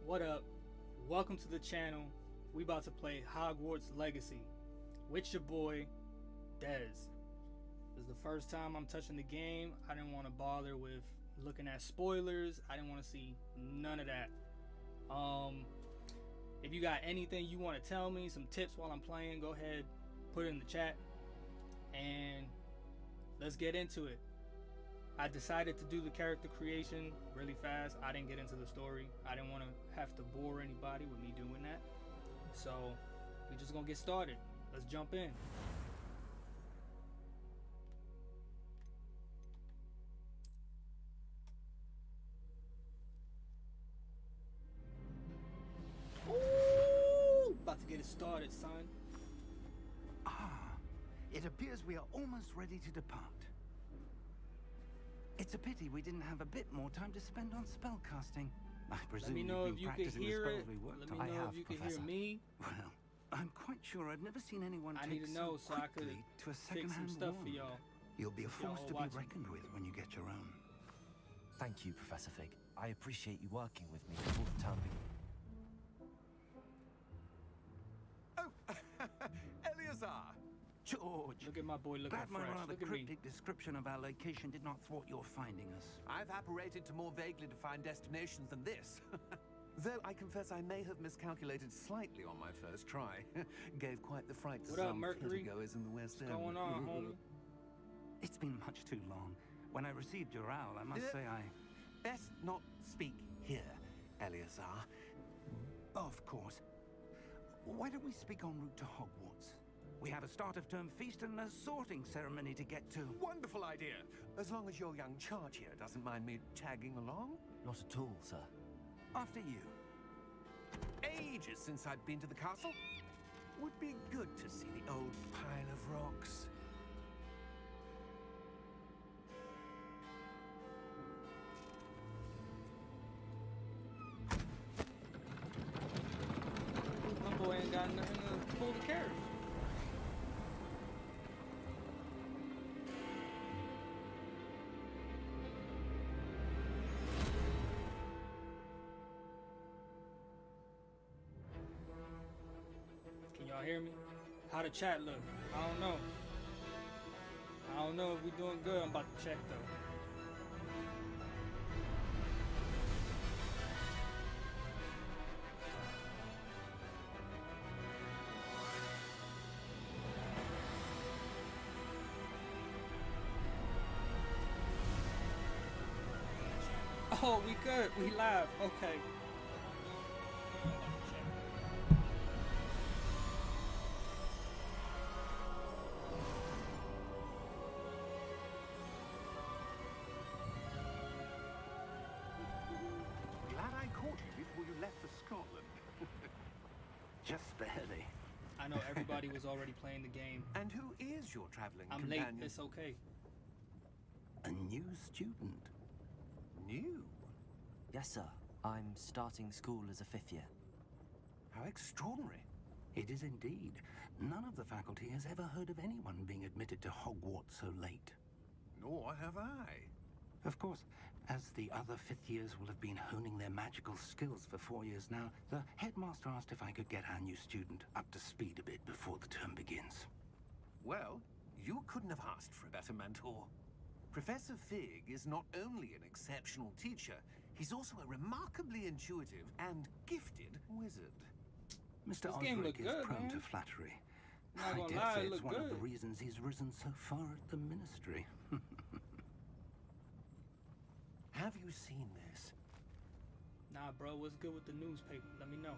What up? Welcome to the channel. We about to play Hogwarts Legacy with your boy Dez. This is the first time I'm touching the game. I didn't want to bother with looking at spoilers. I didn't want to see none of that. If you got anything you want to tell me, some tips while I'm playing, go ahead, put it in the chat and let's get into it. I decided to do the character creation really fast. I didn't get into the story. I didn't want to have to bore anybody with me doing that. So we're just gonna get started. Let's jump in. Ooh, about to get it started, son. It appears we are almost ready to depart. It's a pity we didn't have a bit more time to spend on spellcasting. I presume Let me know if you can hear it. We worked Let me on. know if you can hear me. Well, I'm quite sure I've never seen anyone I take need to know so so I could quickly to a fix some second-hand stuff for wand. y'all. You'll be a If y'all force to be watching. reckoned with when you get your own. Thank you, Professor Fig. I appreciate you working with me before the term begins. Oh, Eleazar! George, Look at my boy looking glad my fresh. rather Look at me. cryptic description of our location did not thwart your finding us. I've apparated to more vaguely defined destinations than this. Though I confess I may have miscalculated slightly on my first try. Gave quite the fright to What up, some Mercury? theatergoers in the West End. What's going on, homie? It's been much too long. When I received your owl, I must say I... Best not speak here, Eleazar. Of course. Why don't we speak en route to Hogwarts? We have a start-of-term feast and a sorting ceremony to get to. Wonderful idea! As long as your young charge here doesn't mind me tagging along. Not at all, sir. After you. Ages since I'd been to the castle. Would be good to see the old pile of rocks. My boy ain't got nothing to pull the carriage. Can y'all hear me? How the chat look? I don't know. I don't know if we doing good. I'm about to check though. Oh, we good. We live. Okay. Glad I caught you before you left for Scotland. Just barely. I know everybody was already playing the game. And who is your traveling I'm companion? late. It's okay. A new student. New? Yes, sir. I'm starting school as a fifth year. How extraordinary. It is indeed. None of the faculty has ever heard of anyone being admitted to Hogwarts so late. Nor have I. Of course, as the other fifth years will have been honing their magical skills for 4 years now, the headmaster asked if I could get our new student up to speed a bit before the term begins. Well, you couldn't have asked for a better mentor. Professor Fig is not only an exceptional teacher, he's also a remarkably intuitive and gifted wizard. Mr. This game look Osric is good, prone man. to flattery. Not I gonna dare lie, say it it's look one of the good. reasons he's risen so far at the ministry. Have you seen this? Nah, bro. What's good with the newspaper? Let me know.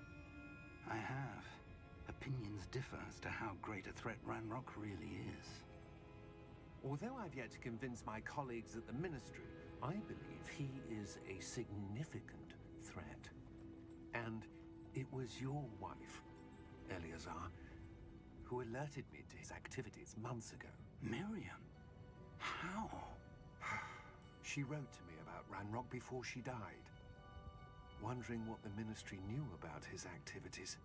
I have. Opinions differ as to how great a threat Ranrock really is. Although I've yet to convince my colleagues at the Ministry, I believe he is a significant threat. And it was your wife, Eleazar, who alerted me to his activities months ago. Miriam? How? She wrote to me about Ranrock before she died, wondering what the Ministry knew about his activities.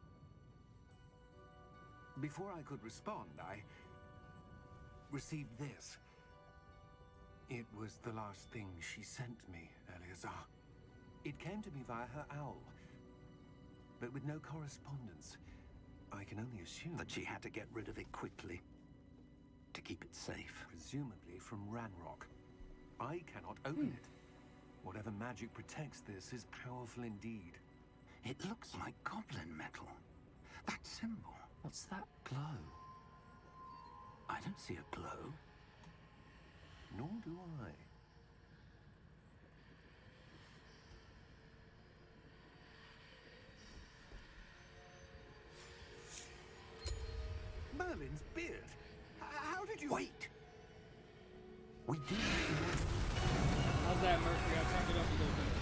Before I could respond, I received this. It was the last thing she sent me, Eleazar. It came to me via her owl, but with no correspondence. I can only assume That she had to get rid of it quickly to keep it safe. presumably from Ranrock. I cannot open it. Whatever magic protects this is powerful indeed. It looks like goblin metal. That symbol. What's that glow? I don't see a glow. Nor do I. Merlin's beard. How did you... Wait! We do. How's that, Mercury? I turned it up a little bit.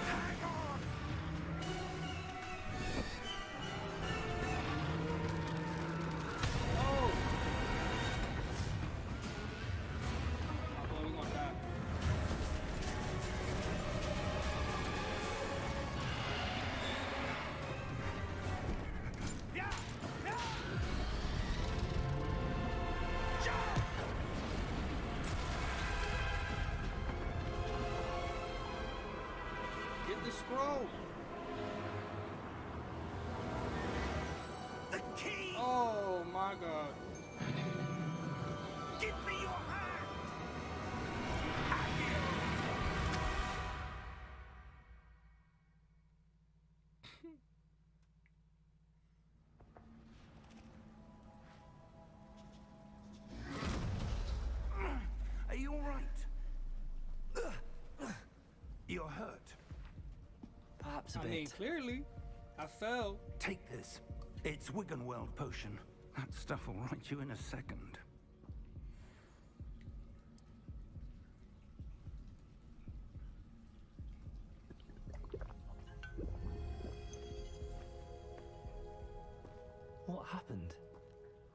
Hang on! Oh! Oh, boy, we gonna die. Yeah! Yeah! Jump! Get the scroll! The key! Oh my god. Give me your hand! Are you all right? You're hurt. Perhaps a I bit. mean, clearly, I fell. Take this. It's Wiggenweld potion. That stuff will right you in a second. What happened?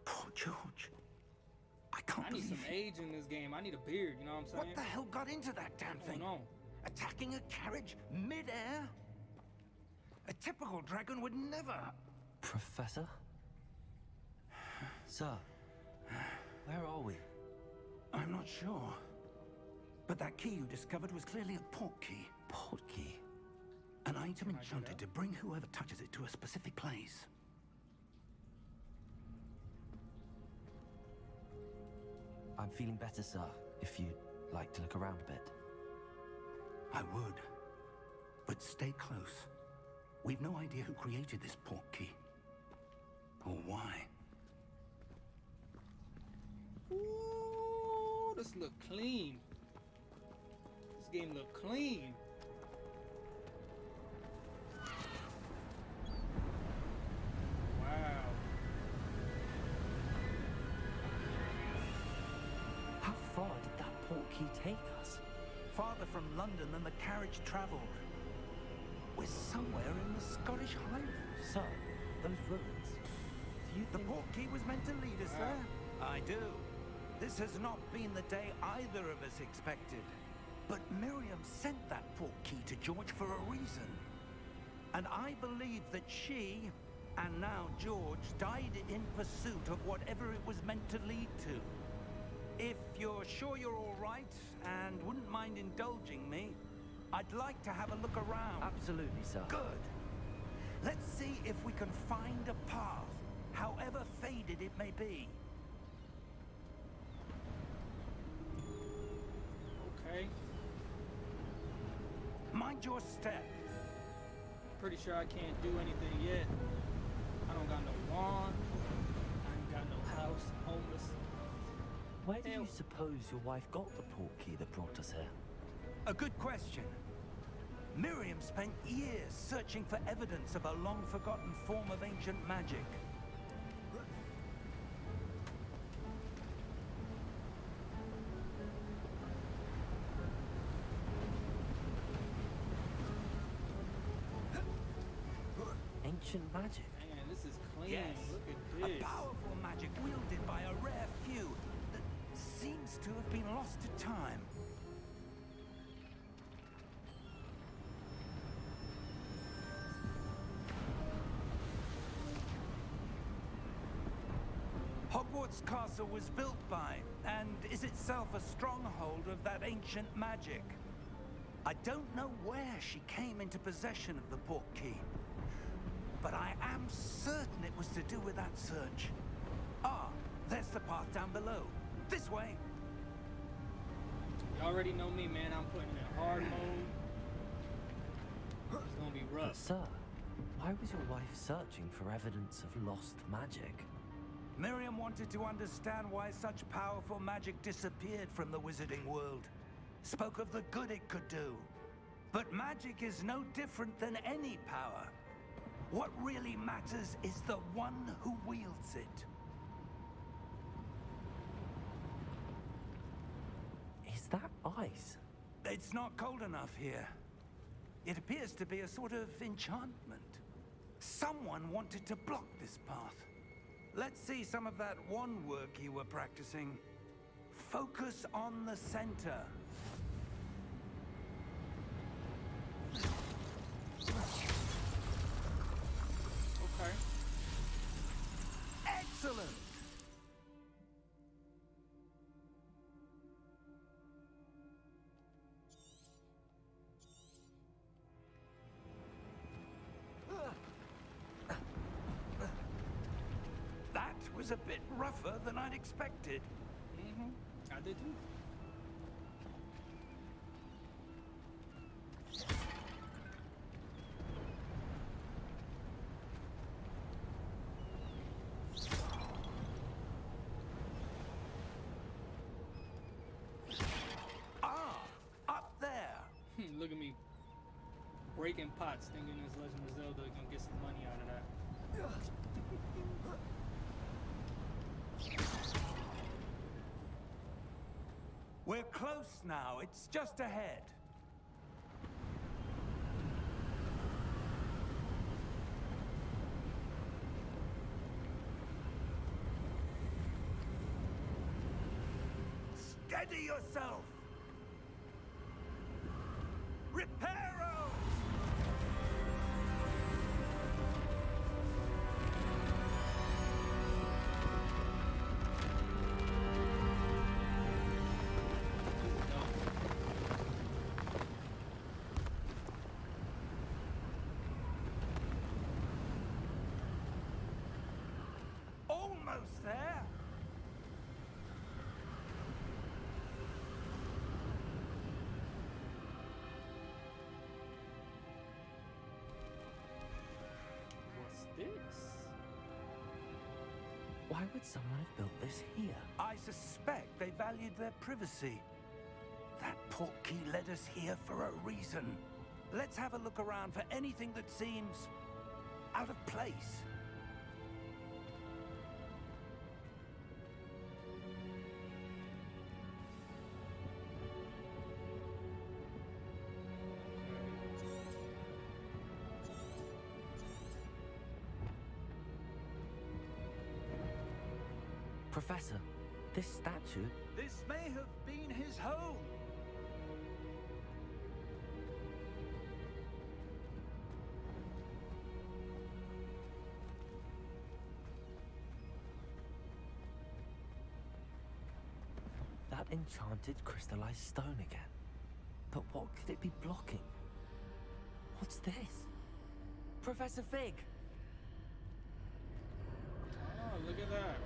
Poor George. I can't I need some believe age in this game. I need a beard, you know what I'm saying? What the hell got into that damn What's thing? going on? Attacking a carriage mid-air? A typical dragon would never. Professor? Sir, where are we? I'm not sure. But that key you discovered was clearly a port key. Portkey. An item I do enchanted that? to bring whoever touches it to a specific place. I'm feeling better, sir, if you'd like to look around a bit. I would. But stay close. We've no idea who created this port key. Or why. Ooh, this look clean. This game look clean. Wow. How far did that portkey take us? Farther from London than the carriage traveled. We're somewhere in the Scottish Highlands. Sir, those ruins. Do you The think... port key was meant to lead us Wow. there. I do. This has not been the day either of us expected. But Miriam sent that port key to George for a reason. And I believe that she, and now George, died in pursuit of whatever it was meant to lead to. If you're sure you're all right and wouldn't mind indulging me, I'd like to have a look around. Absolutely, sir. Good. Let's see if we can find a path, however faded it may be. Okay. Mind your step. Pretty sure I can't do anything yet. I don't got no wand. I ain't got no house. Homeless. Where do Hell. you suppose your wife got the portkey that brought us here? A good question. Miriam spent years searching for evidence of a long-forgotten form of ancient magic. Ancient magic. Man, this is clean. Yes. Look A at this. powerful magic wielded by a rare few that seems to have been lost to time. Hogwarts Castle was built by, and is itself a stronghold of that ancient magic. I don't know where she came into possession of the portkey, but I am certain it was to do with that search. Ah, there's the path down below. This way. You already know me, man. I'm putting in hard mode. It's gonna be rough. But sir, why was your wife searching for evidence of lost magic? Miriam wanted to understand why such powerful magic disappeared from the wizarding world. Spoke of the good it could do. But magic is no different than any power. What really matters is the one who wields it. Is that ice? It's not cold enough here. It appears to be a sort of enchantment. Someone wanted to block this path. Let's see some of that wand work you were practicing. Focus on the center. Okay. Excellent! That was a bit rougher than I'd expected. I did too. Ah, up there. Look at me breaking pots, thinking this Legend of Zelda gonna get some money out of that. We're close now. It's just ahead. Steady yourself! Reparo! Almost there. What's this? Why would someone have built this here? I suspect they valued their privacy. That portkey led us here for a reason. Let's have a look around for anything that seems out of place. Professor, this statue... This may have been his home. That enchanted crystallized stone again. But what could it be blocking? What's this? Professor Fig! Oh, look at that.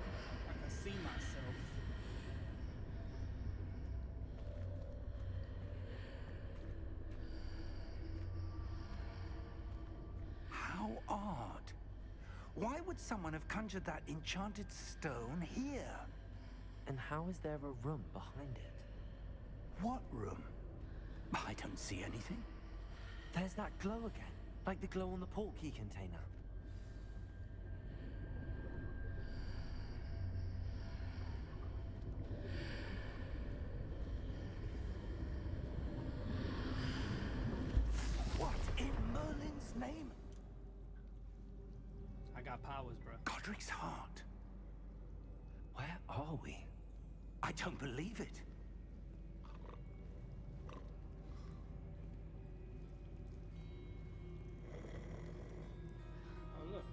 I can see myself. How odd. Why would someone have conjured that enchanted stone here? And how is there a room behind it? What room? I don't see anything. There's that glow again, like the glow on the portkey container. What in Merlin's name? I got powers, bro. Godric's heart. Where are we? I don't believe it. Oh, look.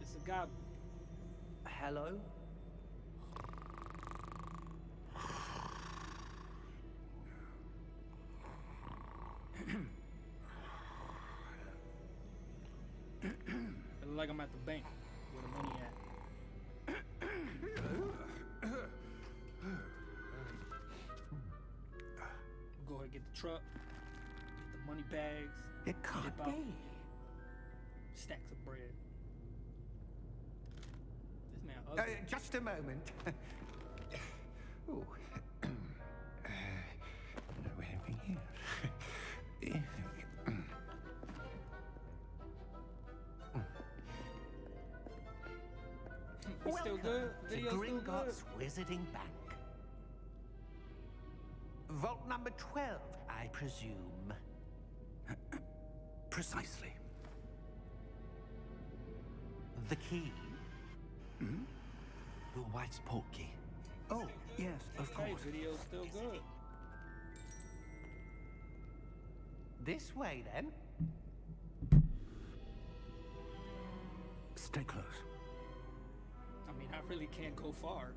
It's a goblin. Hello? like I'm at the bank. Where the money at? Go ahead, get the truck, get the money bags. It can't dip out, be. stacks of bread. This man ugly. Just a moment. Ooh. Anything here? We still good? Video to still good? Gringotts Wizarding Bank. Vault number 12, I presume. Precisely. The key? Your wife's portkey. Oh, yes, of Hey, course. video's still good. This way, then. Stay close. I mean, I really can't go far.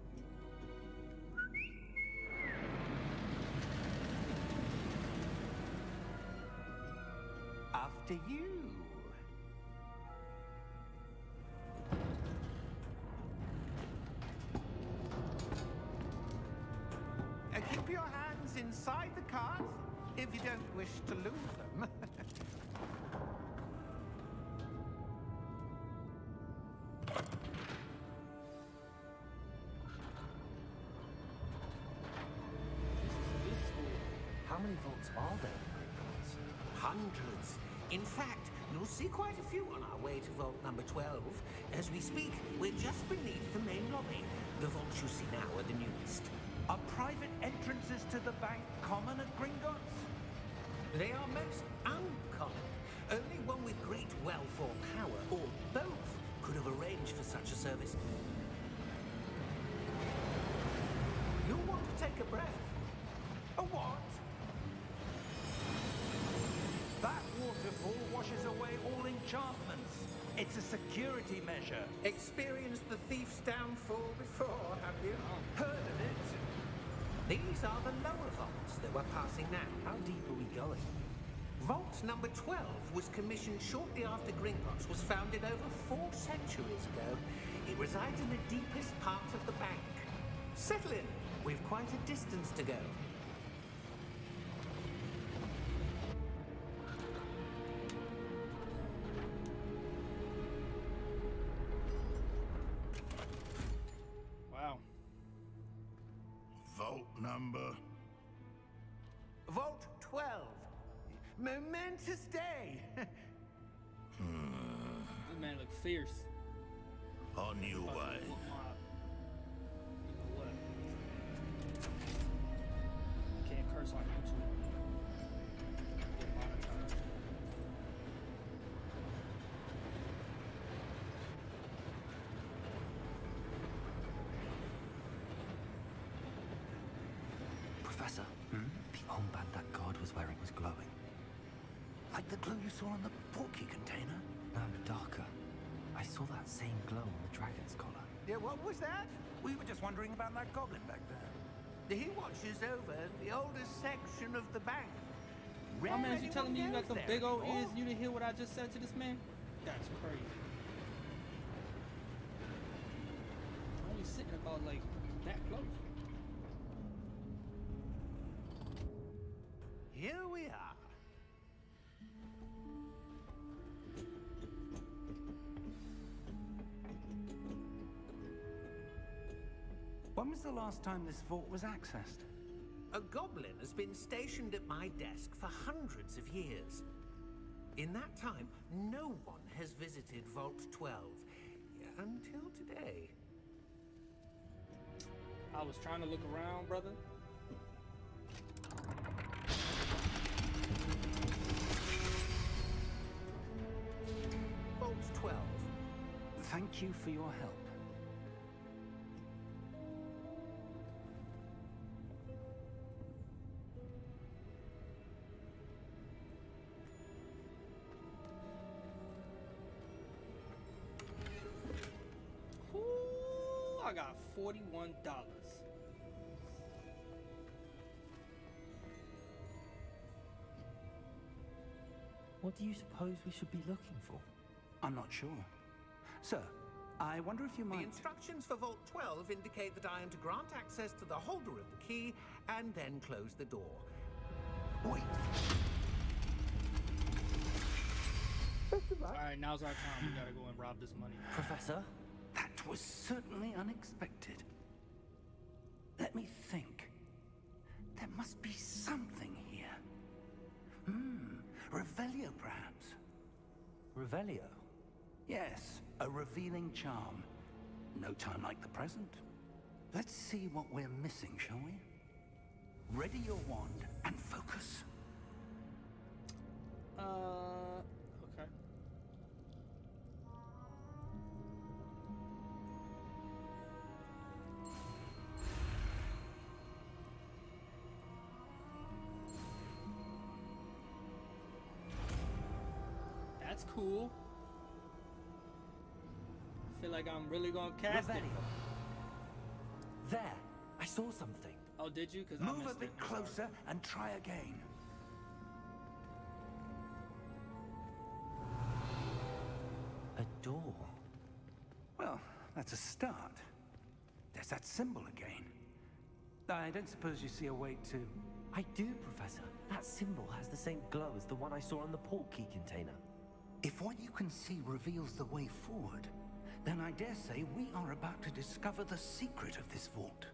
After you. Keep your hands inside the cart if you don't wish to lose them. This is cool. How many vaults are there in Gringotts? Hundreds. In fact, you'll see quite a few on our way to vault number 12. As we speak, we're just beneath the main lobby. The vaults you see now are the newest. Are private entrances to the bank common at Gringotts? They are most uncommon. Only one with great wealth or power, or both, could have arranged for such a service. You'll want to take a breath. A what? That waterfall washes away all enchantments. It's a security measure. Experienced the thief's downfall before, have you? Heard of it? These are the lower vaults that we're passing now. How deep are we going? Vault number 12 was commissioned shortly after Gringotts was founded over 4 centuries ago. It resides in the deepest part of the bank. Settle in. We've quite a distance to go. Wow. Vault number. Vault 12. Momentous day. This man look fierce. On your About to way. whoop my- You know what? Can't curse on YouTube. Get monetized. Professor, the armband that guard was wearing was glowing. Like the glow you saw on the portkey container? No, darker. I saw that same glow on the dragon's collar. Yeah, what was that? We were just wondering about that goblin back there. He watches over the oldest section of the bank. My man, you telling me you got the them big old ears and you didn't hear what I just said to this man? That's crazy. Only sitting about like that close. Here we are. When was the last time this vault was accessed? A goblin has been stationed at my desk for hundreds of years. In that time, no one has visited Vault 12 until today. I was trying to look around, brother. Vault 12. Thank you for your help. Ooh, I got $41. What do you suppose we should be looking for? I'm not sure. Sir, I wonder if you The might... instructions for Vault 12 indicate that I am to grant access to the holder of the key and then close the door. Wait. Alright, now's our time. We gotta go and rob this money. Professor? That was certainly unexpected. Let me think. There must be something here. Revelio, perhaps. Revelio? Yes, a revealing charm. No time like the present. Let's see what we're missing, shall we? Ready your wand and focus. Okay. That's cool. I feel like I'm really gonna cast it. Revelio. There, I saw something. Oh, did you? Because I Move a missed bit it. I'm sorry. closer and try again. A door. Well, that's a start. There's that symbol again. I don't suppose you see a way to... I do, Professor. That symbol has the same glow as the one I saw on the port key container. If what you can see reveals the way forward, then I dare say we are about to discover the secret of this vault.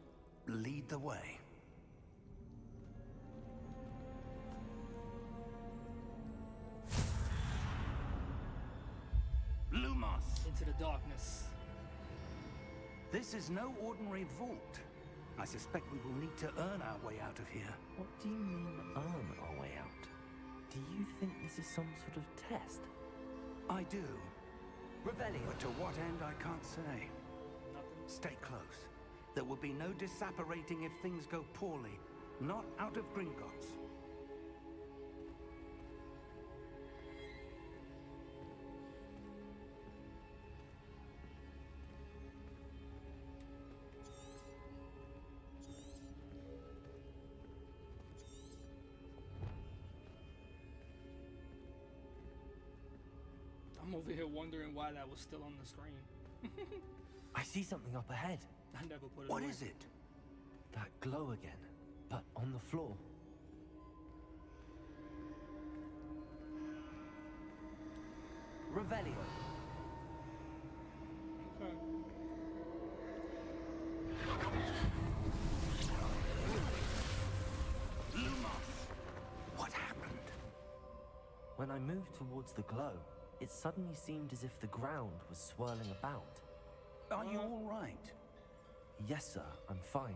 Lead the way. Lumos! Into the darkness. This is no ordinary vault. I suspect we will need to earn our way out of here. What do you mean, earn our way out? Do you think this is some sort of test? I do, Revelio. but to what end I can't say. Nothing. Stay close. There will be no disapparating if things go poorly. Not out of Gringotts. I'm over here wondering why that was still on the screen. I see something up ahead. I never put it What away. is it? That glow again, but on the floor. Revelio. Okay. Lumos! What happened? When I moved towards the glow, it suddenly seemed as if the ground was swirling about. Are you all right? Yes, sir, I'm fine.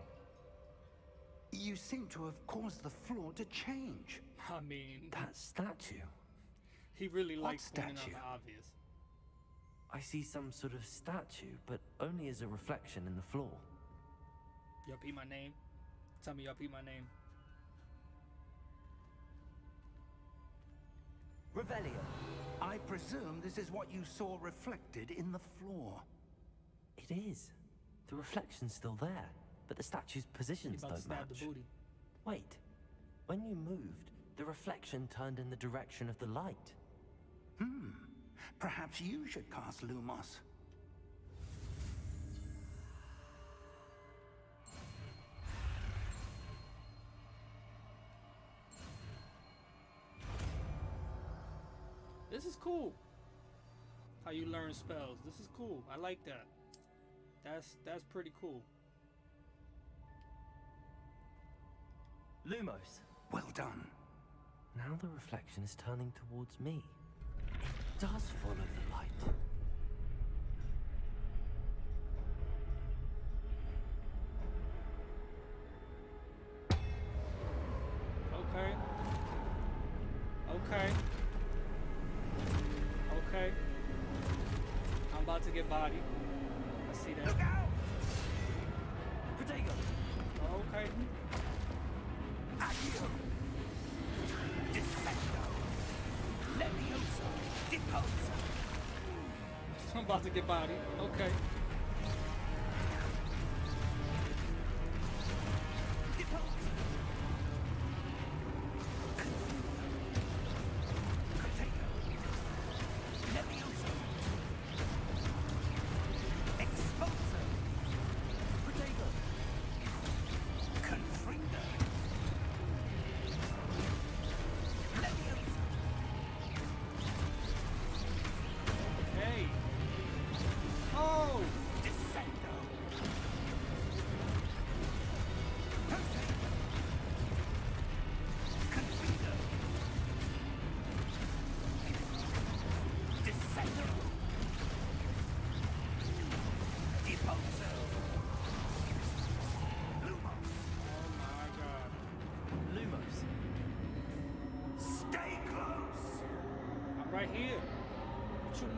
You seem to have caused the floor to change. I mean, That statue. he really What likes pointing out statue? the obvious. I see some sort of statue, but only as a reflection in the floor. Y'all peep my name? Tell me y'all peep my name. Revelio. I presume this is what you saw reflected in the floor. It is. The reflection's still there, but the statue's You positions about to don't stab match. the booty. Wait. When you moved, the reflection turned in the direction of the light. Perhaps you should cast Lumos. This is cool. How you learn spells. This is cool. I like that. That's pretty cool. Lumos. Well done. Now the reflection is turning towards me. It does follow the light. Okay. Okay. Okay. I'm about to get bodied. I see that. Look out! Protego! Okay. Accio! Defendo! Levioso! Deposa! I'm about to get bodied. Okay. Deposa! Protego! Levioso!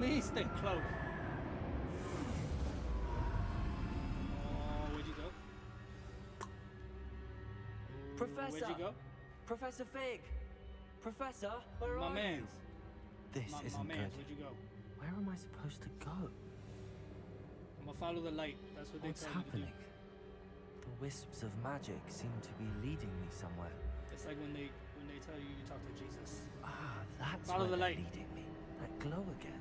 me stay close. Oh, where'd you go? Professor! Where'd you go? Professor Fig! Professor, where My are you? mans. This My isn't mans, good. where'd you go? Where am I supposed to go? I'm gonna follow the light. That's what they What's tell you to do. happening? The wisps of magic seem to be leading me somewhere. It's like when they tell you talk to Jesus. Ah, that's Follow where the they're light. leading me. That glow again.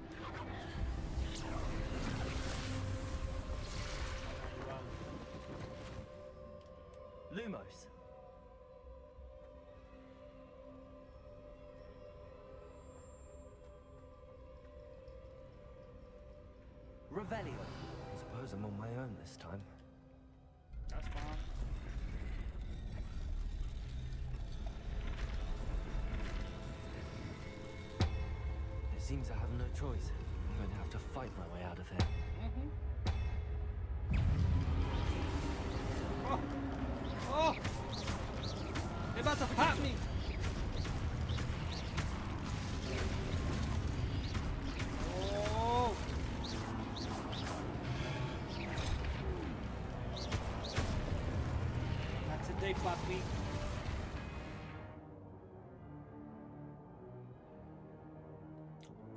Lumos. Revelio. I suppose I'm on my own this time. That's fine. It seems I have no choice. I'm going to have to fight my way out of here. Oh! Oh! They're about to pop me! Oh! Not today, Papi.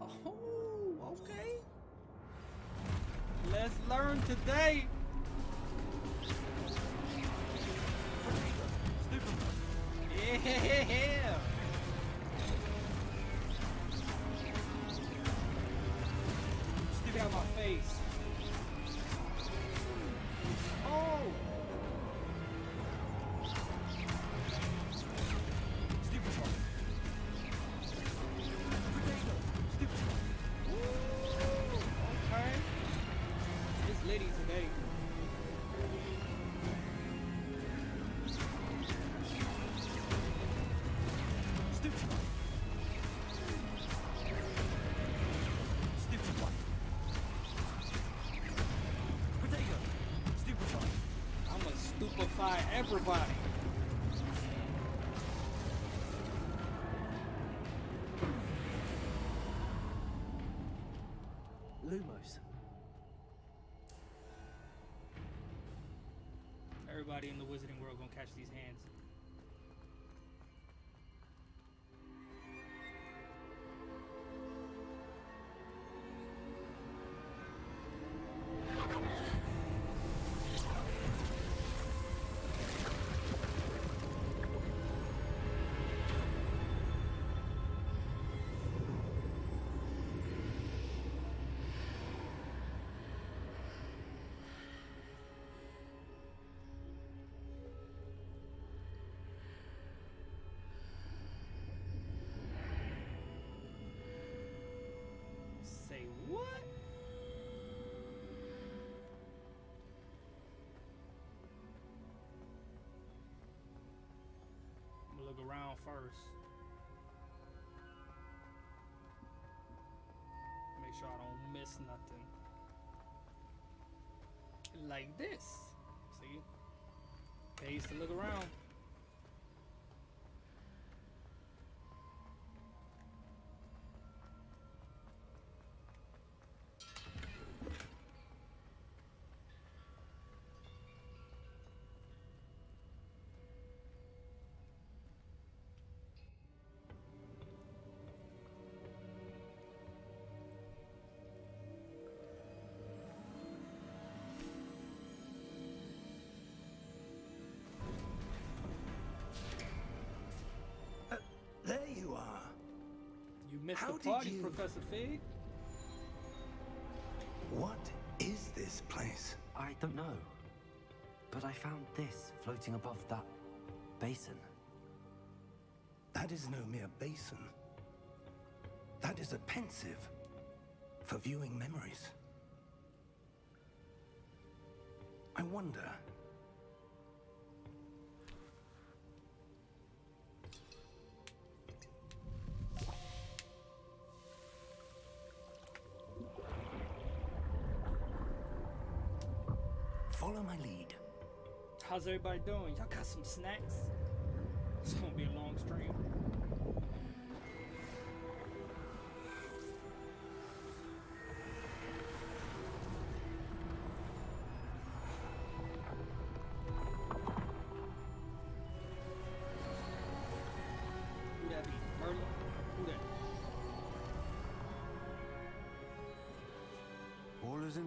Oh, okay. Let's learn today. Yeah. Stick out my face. Oh. Stupid one. Potato. Stupid one. Woo. Okay. It's litty today. Stupid one. Stupid one. Potato. Stupid one. I'ma stupefy everybody. Lumos. Everybody in the wizarding world gonna catch these hands. Say what? I'm gonna look around first. Make sure I don't miss nothing. Like this. See? Pays to look around. There you are. You missed How the did party, you- Professor Fig. What is this place? I don't know. But I found this floating above that basin. That is no mere basin. That is a pensive for viewing memories. I wonder. Follow my lead. How's everybody doing? Y'all got some snacks? It's gonna be a long stream.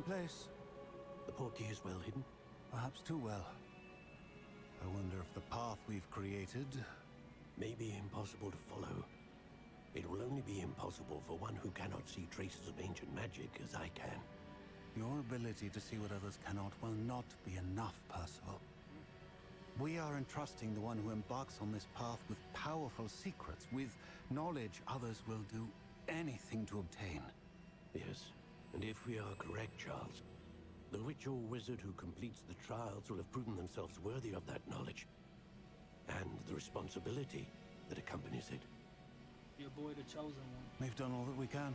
place. The portkey is well hidden. Perhaps too well. I wonder if the path we've created... May be impossible to follow. It will only be impossible for one who cannot see traces of ancient magic as I can. Your ability to see what others cannot will not be enough, Percival. We are entrusting the one who embarks on this path with powerful secrets, with knowledge others will do anything to obtain. Yes, and if we are correct, Charles, the witch or wizard who completes the trials will have proven themselves worthy of that knowledge, and the responsibility that accompanies it. Your boy, the chosen one. We've done all that we can.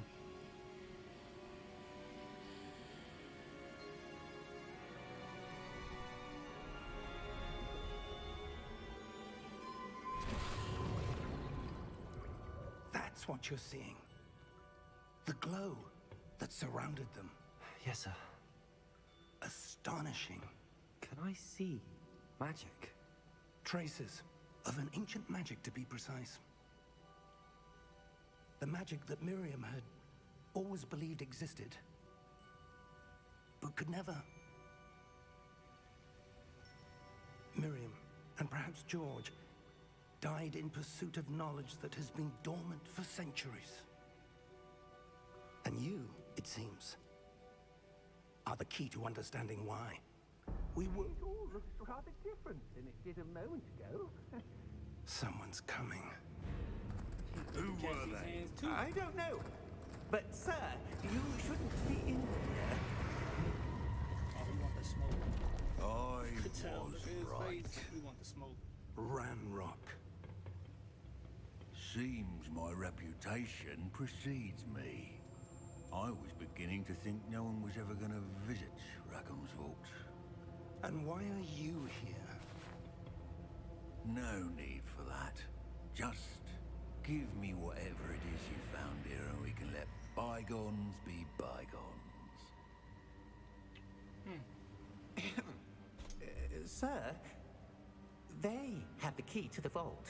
That's what you're seeing. The glow that surrounded them. Yes, sir. Astonishing. Can I see magic? Traces of an ancient magic, to be precise. The magic that Miriam had always believed existed, but could never. Miriam, and perhaps George, died in pursuit of knowledge that has been dormant for centuries. And you, it seems, are the key to understanding why. We were... It all looks rather different than it did a moment ago. Someone's coming. Who Catch were these they? hands too. I don't know. But, sir, you shouldn't be in here. Oh, we want the smoke. I Could tell. was Look at his right. face. We want the smoke. Ranrock. Seems my reputation precedes me. I was beginning to think no one was ever going to visit Rackham's vault. And why are you here? No need for that. Just give me whatever it is you found here and we can let bygones be bygones. Sir, they have the key to the vault.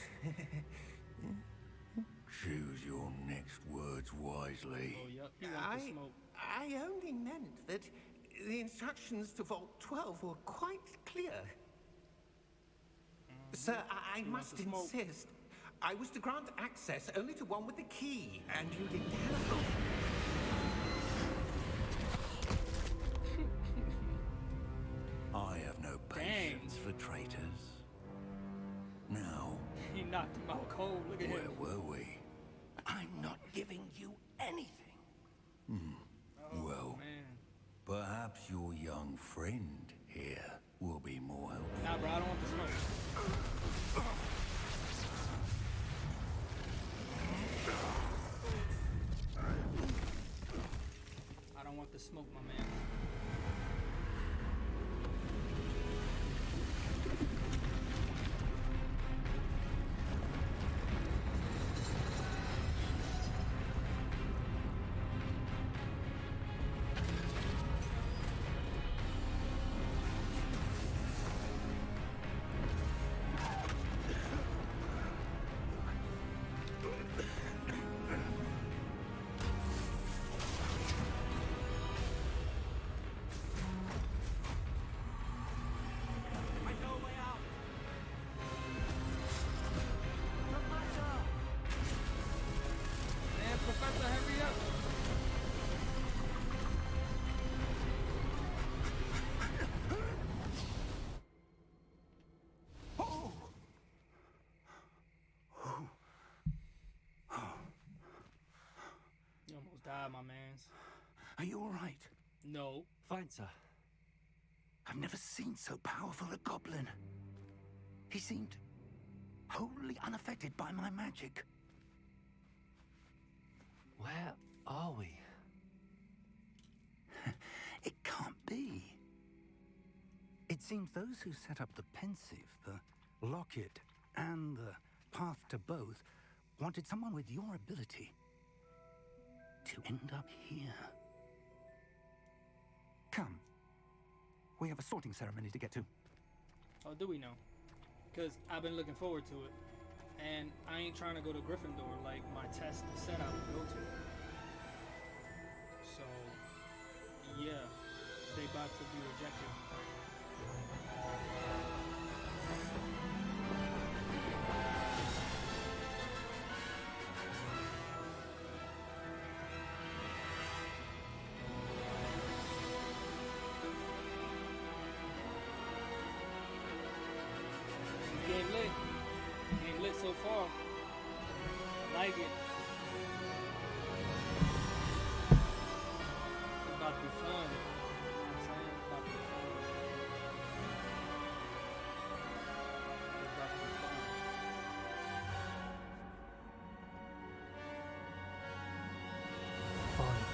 Choose your next words wisely. Oh, yep. He wants the smoke. I only meant that the instructions to Vault 12 were quite clear. Sir, I He wants must the smoke. insist. I was to grant access only to one with the key, and you didn't have it. I have no patience for traitors. Now, He knocked him out cold. Look at where him. were we? I'm not giving you anything. Well, Man. perhaps your young friend here will be more helpful. Nah, bro, I don't want the smoke. I don't want the smoke, my man. Man, Professor, hurry up. You almost died, my mans. Are you all right? No. Fine, sir. I've never seen so powerful a goblin. He seemed wholly unaffected by my magic. Where are we? It can't be. It seems those who set up the pensive, the locket, and the path to both wanted someone with your ability to end up here. Come. We have a sorting ceremony to get to. Oh, do we know? Because I've been looking forward to it. And I ain't trying to go to Gryffindor like my test said I would go to. So, yeah. they about to be rejected. Game lit. Game lit so far. I like it. It's about to be fun. You know what I'm saying? It's about to be fun. It's about to be fun. Fine.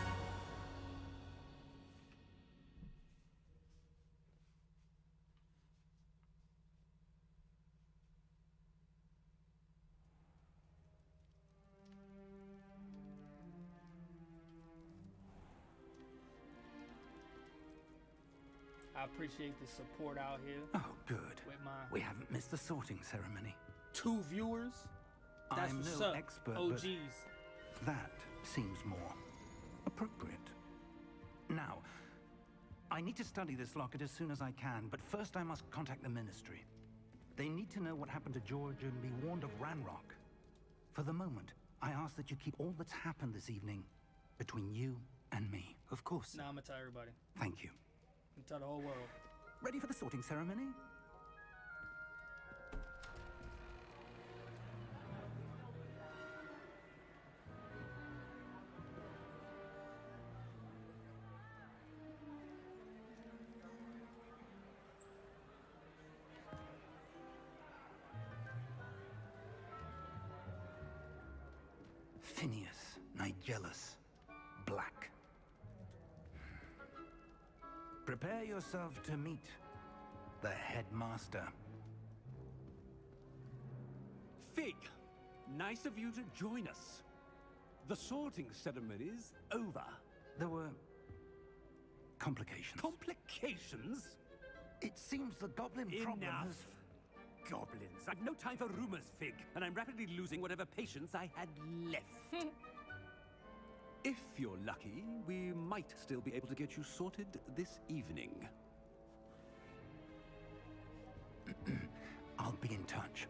I appreciate the support out here Oh, good. with my We haven't missed the sorting ceremony. 2 viewers. That's I'm what's no up. expert, OGs. but that seems more appropriate. Now, I need to study this locket as soon as I can, but first I must contact the Ministry. They need to know what happened to George and be warned of Ranrock. For the moment, I ask that you keep all that's happened this evening between you and me. Of course. Now I'm gonna tell everybody. Thank you. I'm gonna tell the whole world. Ready for the sorting ceremony? Phineas, Nigellus, Black. Prepare yourself to meet the headmaster. Fig, nice of you to join us. The sorting ceremony's over. There were complications. Complications? It seems the goblin problem Enough. has... Goblins. I've no time for rumors, Fig, and I'm rapidly losing whatever patience I had left. If you're lucky, we might still be able to get you sorted this evening. I'll be in touch.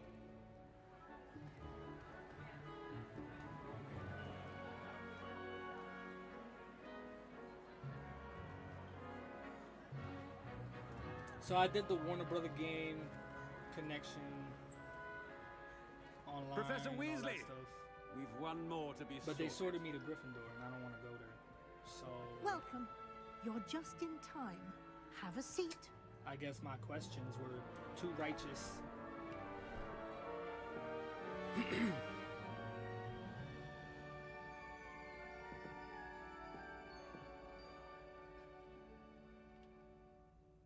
So I did the Warner Brother game connection online. Professor and all that Weasley! stuff. We've one more to be But they sorted. sorted me to Gryffindor, and I don't want to go there. So Welcome. You're just in time. Have a seat. I guess my questions were too righteous.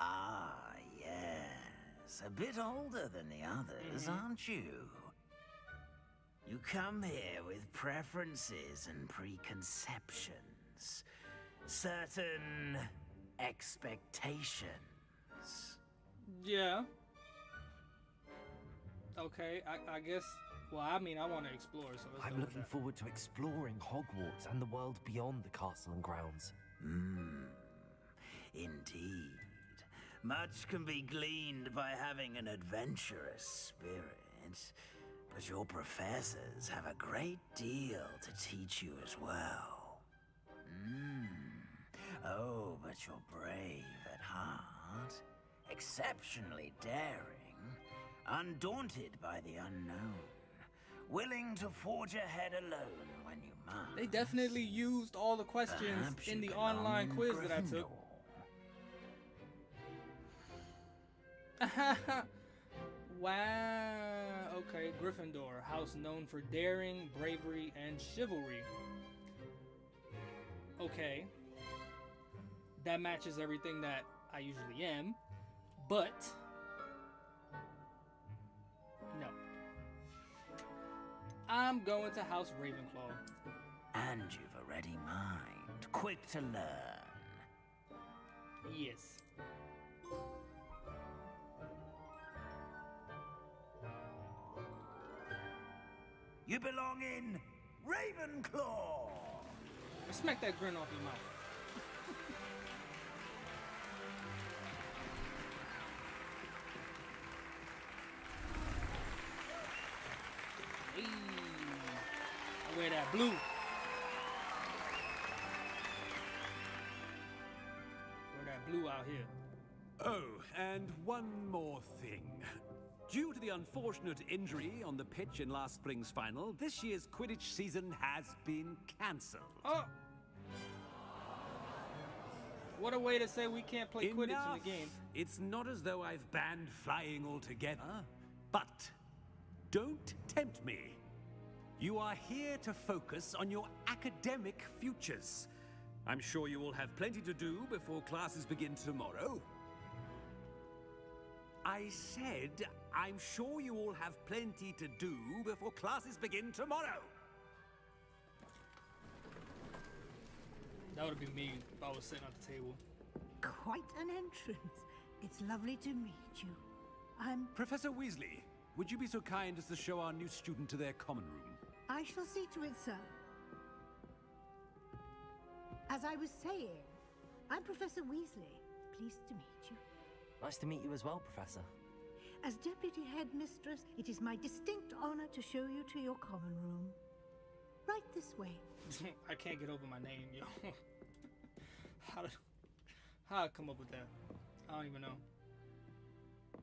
Ah, yes. A bit older than the others, aren't you? You come here with preferences and preconceptions. Certain expectations. Yeah. Okay, I guess. Well, I mean, I want to explore, so let's I'm go with looking that. forward to exploring Hogwarts and the world beyond the castle and grounds. Indeed. Much can be gleaned by having an adventurous spirit, but your professors have a great deal to teach you as well. Oh, but you're brave at heart, exceptionally daring, undaunted by the unknown, willing to forge ahead alone when you must. They definitely used all the questions Perhaps in you the belong online in quiz that I took. Wow. Okay, Gryffindor, house known for daring, bravery, and chivalry. Okay. That matches everything that I usually am, but no. I'm going to House Ravenclaw. And you've a ready mind, quick to learn. Yes. You belong in Ravenclaw! Smack that grin off your mouth. that blue. Wear that blue out here. Oh, and one more thing. Due to the unfortunate injury on the pitch in last spring's final, this year's Quidditch season has been cancelled. Oh! What a way to say we can't play Quidditch in the game. It's not as though I've banned flying altogether, but don't tempt me. You are here to focus on your academic futures. I'm sure you will have plenty to do before classes begin tomorrow. I said, I'm sure you all have plenty to do before classes begin tomorrow. That would be me if I was sitting at the table. Quite an entrance. It's lovely to meet you. I'm... Professor Weasley, would you be so kind as to show our new student to their common room? I shall see to it, sir. As I was saying, I'm Professor Weasley. Pleased to meet you. Nice to meet you as well, Professor. As Deputy Headmistress, it is my distinct honor to show you to your common room. Right this way. I can't get over my name, yo. How I come up with that? I don't even know.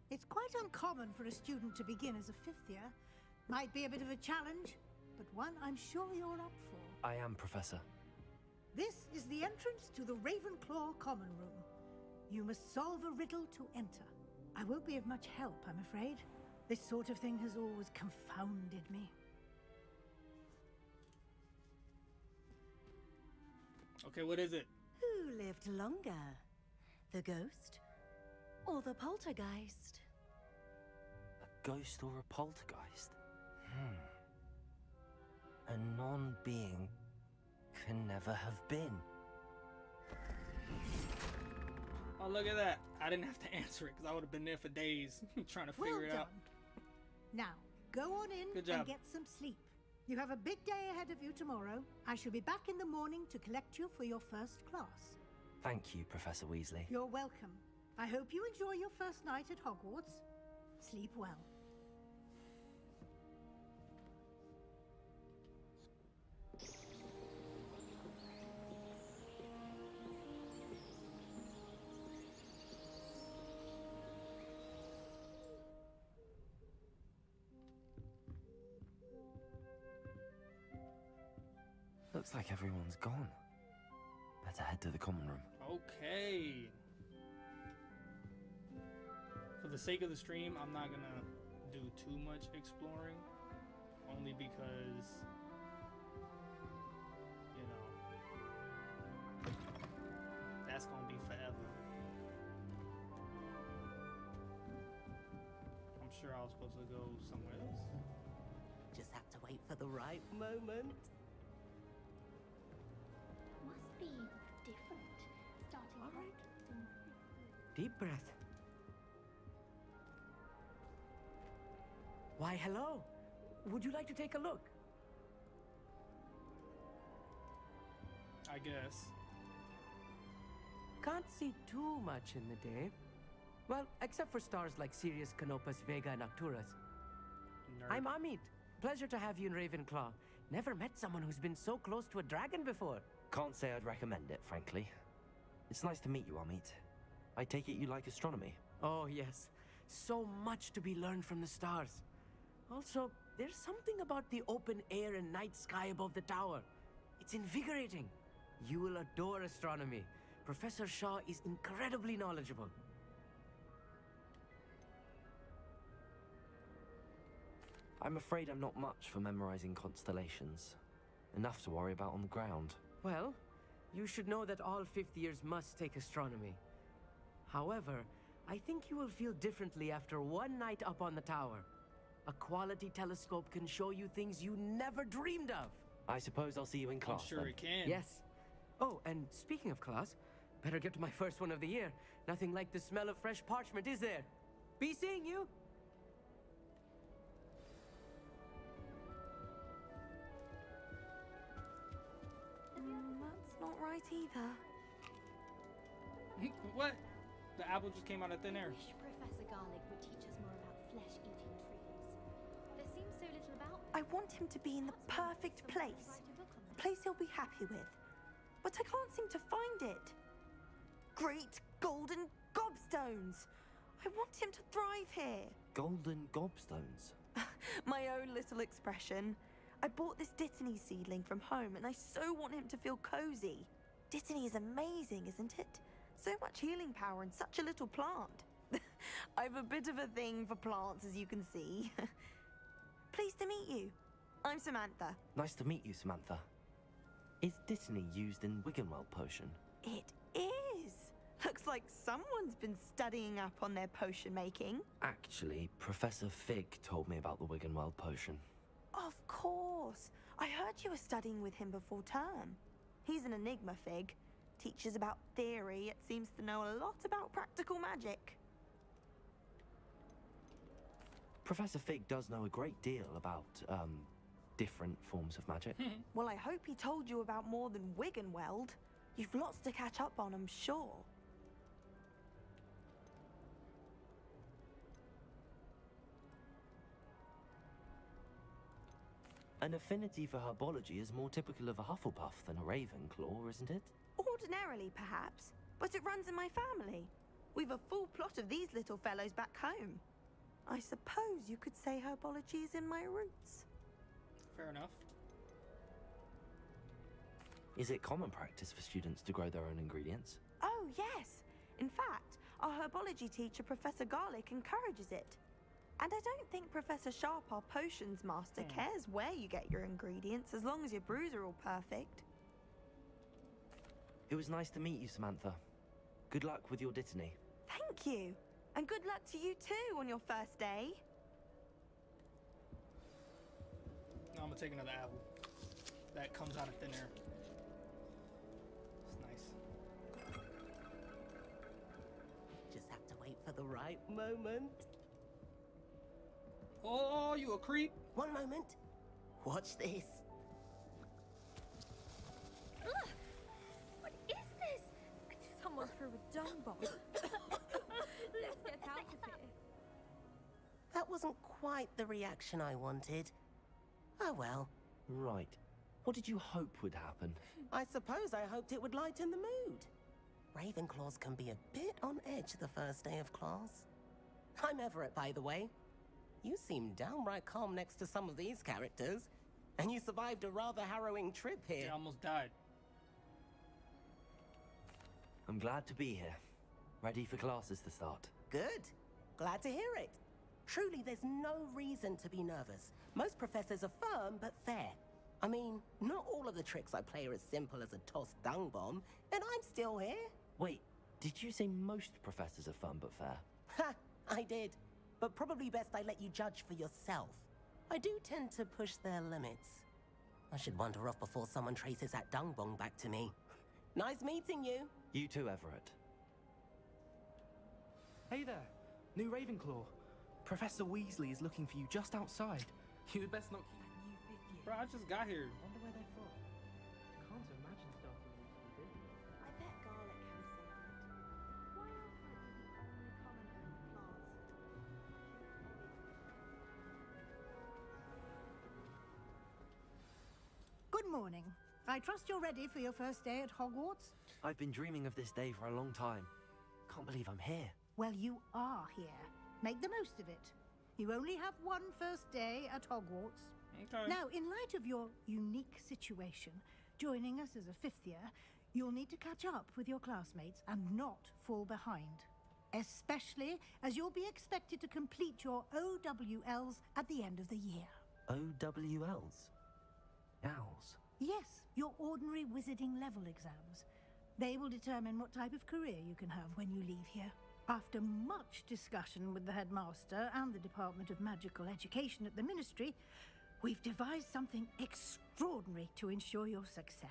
It's quite uncommon for a student to begin as a fifth year. Might be a bit of a challenge, but one I'm sure you're up for. I am, Professor. This is the entrance to the Ravenclaw common room. You must solve a riddle to enter. I won't be of much help, I'm afraid. This sort of thing has always confounded me. Okay, what is it? Who lived longer? The ghost or the poltergeist? A ghost or a poltergeist? A non-being can never have been. Oh, look at that. I didn't have to answer it because I would have been there for days trying to figure it out. Now, go on in Good job. and get some sleep. You have a big day ahead of you tomorrow. I shall be back in the morning to collect you for your first class. Thank you, Professor Weasley. You're welcome. I hope you enjoy your first night at Hogwarts. Sleep well. Looks like everyone's gone. Better head to the common room. Okay. For the sake of the stream, I'm not gonna do too much exploring. Only because, you know, that's gonna be forever. I'm sure I was supposed to go somewhere else. Just have to wait for the right moment. Must be different. Starting All right. Deep breath. Why, hello. Would you like to take a look? I guess. Can't see too much in the day. Well, except for stars like Sirius, Canopus, Vega, and Arcturus. Nerd. I'm Amit. Pleasure to have you in Ravenclaw. Never met someone who's been so close to a dragon before. Can't say I'd recommend it, frankly. It's nice to meet you, Amit. I take it you like astronomy? Oh, yes. So much to be learned from the stars. Also, there's something about the open air and night sky above the tower. It's invigorating. You will adore astronomy. Professor Shaw is incredibly knowledgeable. I'm afraid I'm not much for memorizing constellations. Enough to worry about on the ground. Well, you should know that all fifth years must take astronomy. However, I think you will feel differently after one night up on the tower. A quality telescope can show you things you never dreamed of. I suppose I'll see you in class, I'm sure then. it can. Yes. Oh, and speaking of class, better get to my first one of the year. Nothing like the smell of fresh parchment, is there? Be seeing you! That's not right either. What? The apple just came out of thin air. wish Professor Garlic would teach us more about flesh-eating trees. There seems so little about them. I want him to be in the Perhaps we could perfect find some place. right place he'll be happy with. But I can't seem to find it. Great golden gobstones! I want him to thrive here. Golden gobstones? My own little expression. I bought this Dittany seedling from home and I so want him to feel cozy. Dittany is amazing, isn't it? So much healing power in such a little plant. I've a bit of a thing for plants, as you can see. Pleased to meet you. I'm Samantha. Nice to meet you, Samantha. Is Dittany used in Wiggenweld potion? It is. Looks like someone's been studying up on their potion making. Actually, Professor Fig told me about the Wiggenweld potion. Of course. I heard you were studying with him before term. He's an enigma, Fig. Teaches about theory, yet seems to know a lot about practical magic. Professor Fig does know a great deal about, different forms of magic. Well, I hope he told you about more than Wiggenweld. You've lots to catch up on, I'm sure. An affinity for herbology is more typical of a Hufflepuff than a Ravenclaw, isn't it? Ordinarily, perhaps, but it runs in my family. We've a full plot of these little fellows back home. I suppose you could say herbology is in my roots. Fair enough. Is it common practice for students to grow their own ingredients? Oh, yes. In fact, our herbology teacher, Professor Garlick, encourages it. And I don't think Professor Sharp, our potions master, cares where you get your ingredients, as long as your brews are all perfect. It was nice to meet you, Samantha. Good luck with your Dittany. Thank you. And good luck to you too on your first day. No, I'm gonna take another apple. That comes out of thin air. It's nice. Just have to wait for the right moment. Oh, you a creep? One moment. Watch this. Ugh! What is this? Someone threw a dung bomb. Let's get out of here. That wasn't quite the reaction I wanted. Oh well. Right. What did you hope would happen? I suppose I hoped it would lighten the mood. Ravenclaws can be a bit on edge the first day of class. I'm Everett, by the way. You seem downright calm next to some of these characters. And you survived a rather harrowing trip here. I almost died. I'm glad to be here. Ready for classes to start. Good. Glad to hear it. Truly, there's no reason to be nervous. Most professors are firm but fair. I mean, not all of the tricks I play are as simple as a tossed dung bomb, and I'm still here. Wait, did you say most professors are fun but fair? Ha! I did. But probably best I let you judge for yourself. I do tend to push their limits. I should wander off before someone traces that dung bomb back to me. Nice meeting you. You too, Everett. Hey there, new Ravenclaw. Professor Weasley is looking for you just outside. You had best not keep... Bro, I just got here. Wonder where they're from. Can't imagine starting Weasley did. I bet Garlic can say that. Why else might be the only common room in class? Good morning. I trust you're ready for your first day at Hogwarts? I've been dreaming of this day for a long time. Can't believe I'm here. Well, you are here. Make the most of it. You only have one first day at Hogwarts. Okay. Now, in light of your unique situation, joining us as a fifth year, you'll need to catch up with your classmates and not fall behind. Especially as you'll be expected to complete your OWLs at the end of the year. OWLs? Owls? Yes, your ordinary wizarding level exams. They will determine what type of career you can have when you leave here. After much discussion with the headmaster and the Department of Magical Education at the Ministry, we've devised something extraordinary to ensure your success.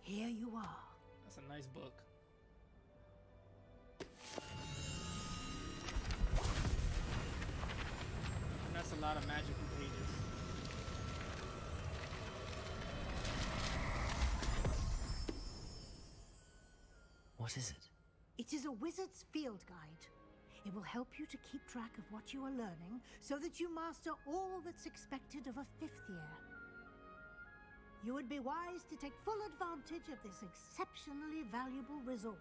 Here you are. That's a nice book. And that's a lot of magical pages. What is it? It is a wizard's field guide. It will help you to keep track of what you are learning so that you master all that's expected of a 5th year. You would be wise to take full advantage of this exceptionally valuable resource.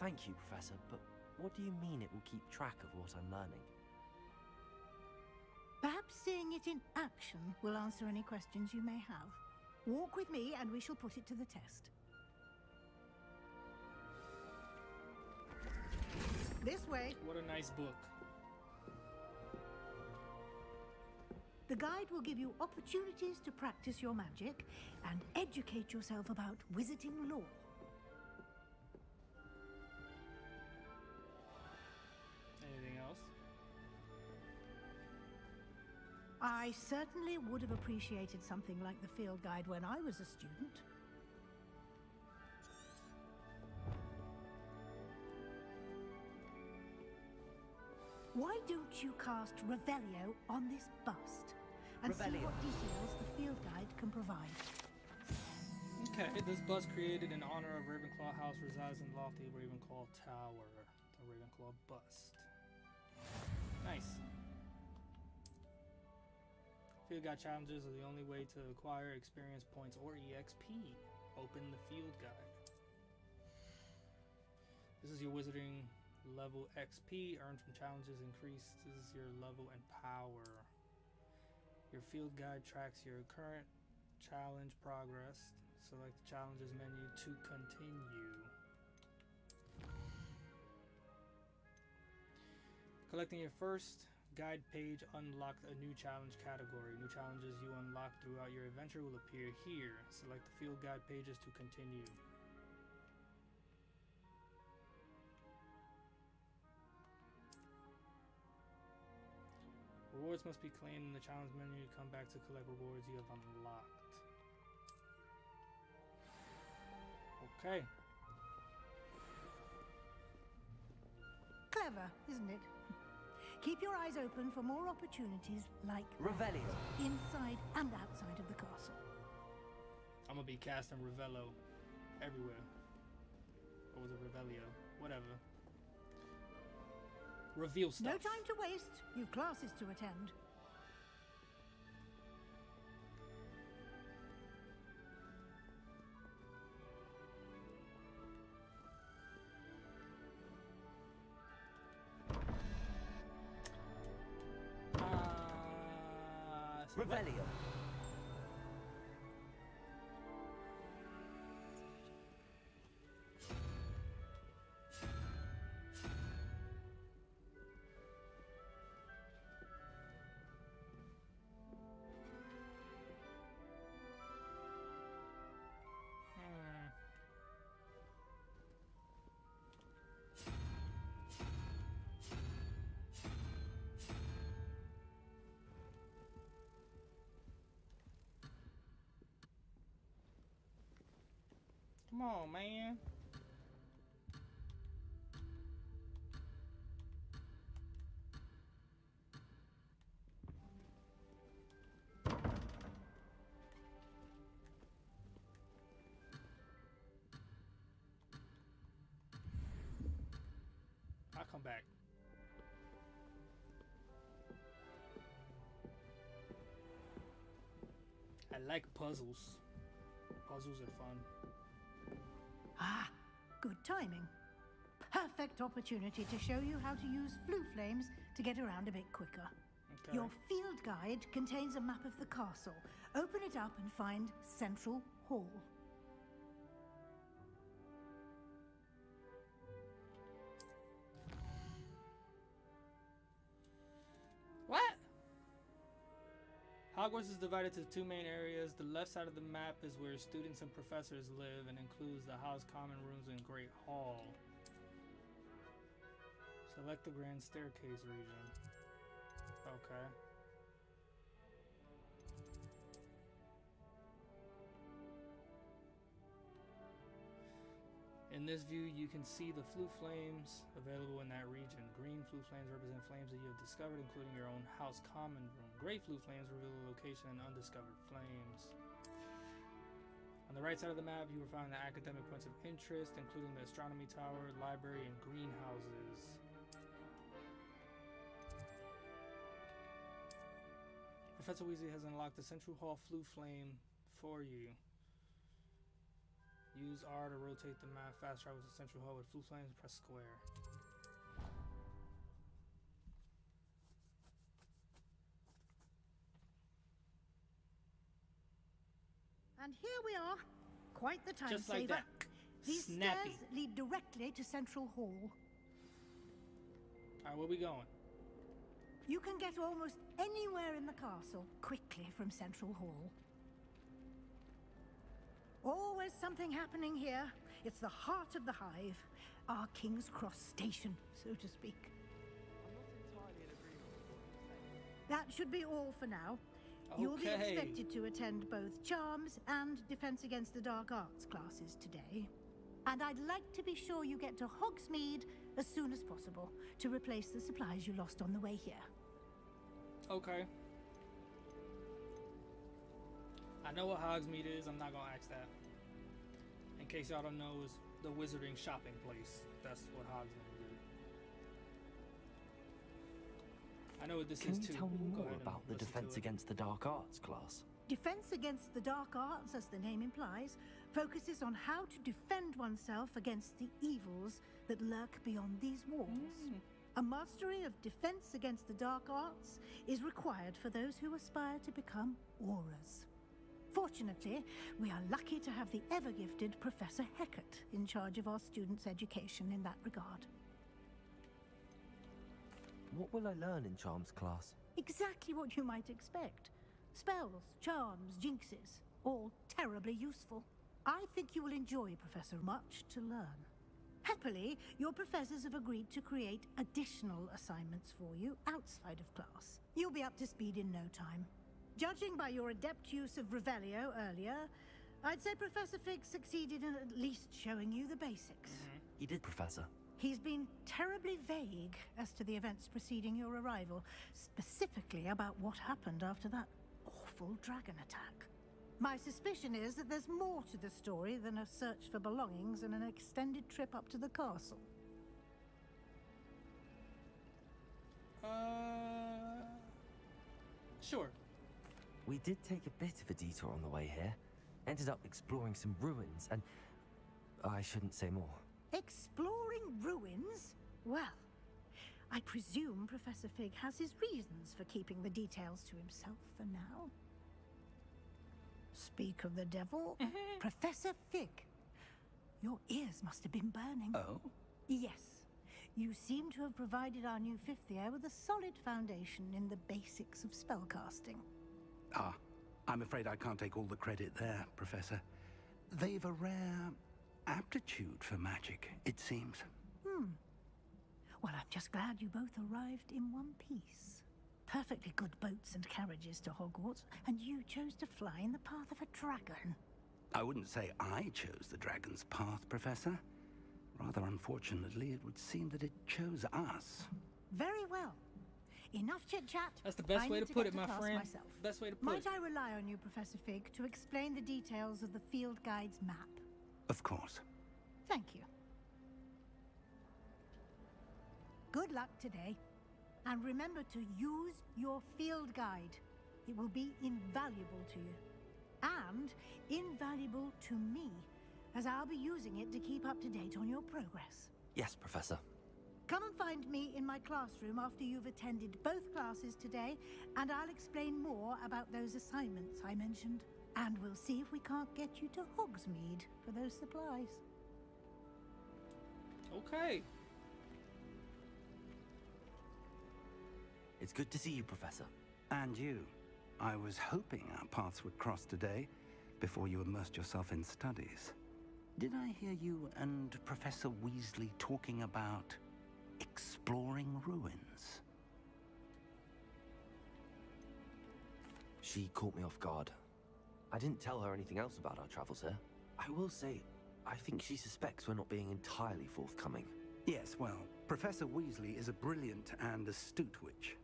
Thank you, Professor, but what do you mean it will keep track of what I'm learning? Perhaps seeing it in action will answer any questions you may have. Walk with me and we shall put it to the test. This way. What a nice book. The guide will give you opportunities to practice your magic and educate yourself about wizarding lore. Anything else? I certainly would have appreciated something like the field guide when I was a student. Why don't you cast Revelio on this bust and see what details the field guide can provide? Okay, this bust created in honor of Ravenclaw House resides in lofty Ravenclaw Tower. The Ravenclaw bust. Nice. Field guide challenges are the only way to acquire experience points or EXP. Open the field guide. This is your wizarding level XP earned from challenges increases your level and power. Your field guide tracks your current challenge progress. Select the challenges menu to continue. Collecting your first guide page unlocked a new challenge category. New challenges you unlock throughout your adventure will appear here. Select the field guide pages to continue. Rewards must be claimed in the challenge menu to come back to collect rewards you have unlocked. Okay. Clever, isn't it? Keep your eyes open for more opportunities like Revelio. Inside and outside of the castle. I'm gonna be casting Revelio everywhere. Or was it Revelio? Whatever. Reveal stuff. No time to waste. You've classes to attend. Revelio. Come on, man. I'll come back. I like puzzles. Puzzles are fun. Ah, good timing. Perfect opportunity to show you how to use flue flames to get around a bit quicker. Okay. Your field guide contains a map of the castle. Open it up and find Central Hall. What? Hogwarts is divided into two main areas. The left side of the map is where students and professors live and includes the house common rooms and Great Hall. Select the Grand Staircase region. Okay. In this view, you can see the flue flames available in that region. Green flue flames represent flames that you have discovered, including your own house common room. Gray flue flames reveal the location and undiscovered flames. On the right side of the map, you will find the academic points of interest, including the astronomy tower, library, and greenhouses. Professor Weasley has unlocked the Central Hall Flue Flame for you. Use R to rotate the map. Fast travel to Central Hall with Flue Flames. Press square. And here we are. Quite the time Just like saver. that. These Snappy. stairs lead directly to Central Hall. Alright, where we going? You can get almost anywhere in the castle quickly from Central Hall. Always something happening here. It's the heart of the hive. Our King's Cross station, so to speak. That should be all for now. You'll be Okay. expected to attend both Charms and Defense Against the Dark Arts classes today. And I'd like to be sure you get to Hogsmeade as soon as possible to replace the supplies you lost on the way here. Okay. I know what Hogsmeade is. I'm not gonna ask that. In case y'all don't know, it's the wizarding shopping place. That's what Hogsmeade is. I know what this Can is you too. tell me Go more ahead and about the listen to Defense it. Against the Dark Arts class? Defense Against the Dark Arts, as the name implies, focuses on how to defend oneself against the evils that lurk beyond these walls. A mastery of Defense Against the Dark Arts is required for those who aspire to become Aurors. Fortunately, we are lucky to have the ever-gifted Professor Hecat in charge of our students' education in that regard. What will I learn in Charms class? Exactly what you might expect. Spells, charms, jinxes, all terribly useful. I think you will enjoy, Professor. Much to learn. Happily, your professors have agreed to create additional assignments for you outside of class. You'll be up to speed in no time. Judging by your adept use of Revelio earlier, I'd say Professor Fig succeeded in at least showing you the basics. He did, Professor. He's been terribly vague as to the events preceding your arrival, specifically about what happened after that awful dragon attack. My suspicion is that there's more to the story than a search for belongings and an extended trip up to the castle. Sure. We did take a bit of a detour on the way here. Ended up exploring some ruins, and I shouldn't say more. Exploring ruins? Well, I presume Professor Fig has his reasons for keeping the details to himself for now. Speak of the devil, Professor Fig, your ears must have been burning. Oh? Yes. You seem to have provided our new fifth year with a solid foundation in the basics of spellcasting. Ah, I'm afraid I can't take all the credit there, Professor. They've a rare aptitude for magic, it seems. Well, I'm just glad you both arrived in one piece. Perfectly good boats and carriages to Hogwarts, and you chose to fly in the path of a dragon. I wouldn't say I chose the dragon's path, Professor. Rather unfortunately, it would seem that it chose us. Very well. Enough chit-chat. That's the best I way need to put get it, my class friend. myself. Best way to put Might it. I rely on you, Professor Fig, to explain the details of the field guide's map? Of course. Thank you. Good luck today. And remember to use your field guide. It will be invaluable to you. And invaluable to me, as I'll be using it to keep up to date on your progress. Yes, Professor. Come and find me in my classroom after you've attended both classes today, and I'll explain more about those assignments I mentioned. And we'll see if we can't get you to Hogsmeade for those supplies. Okay. It's good to see you, Professor. And you. I was hoping our paths would cross today, before you immersed yourself in studies. Did I hear you and Professor Weasley talking about exploring ruins? She caught me off guard. I didn't tell her anything else about our travels here. I will say, I think she suspects we're not being entirely forthcoming. Yes, well, Professor Weasley is a brilliant and astute witch.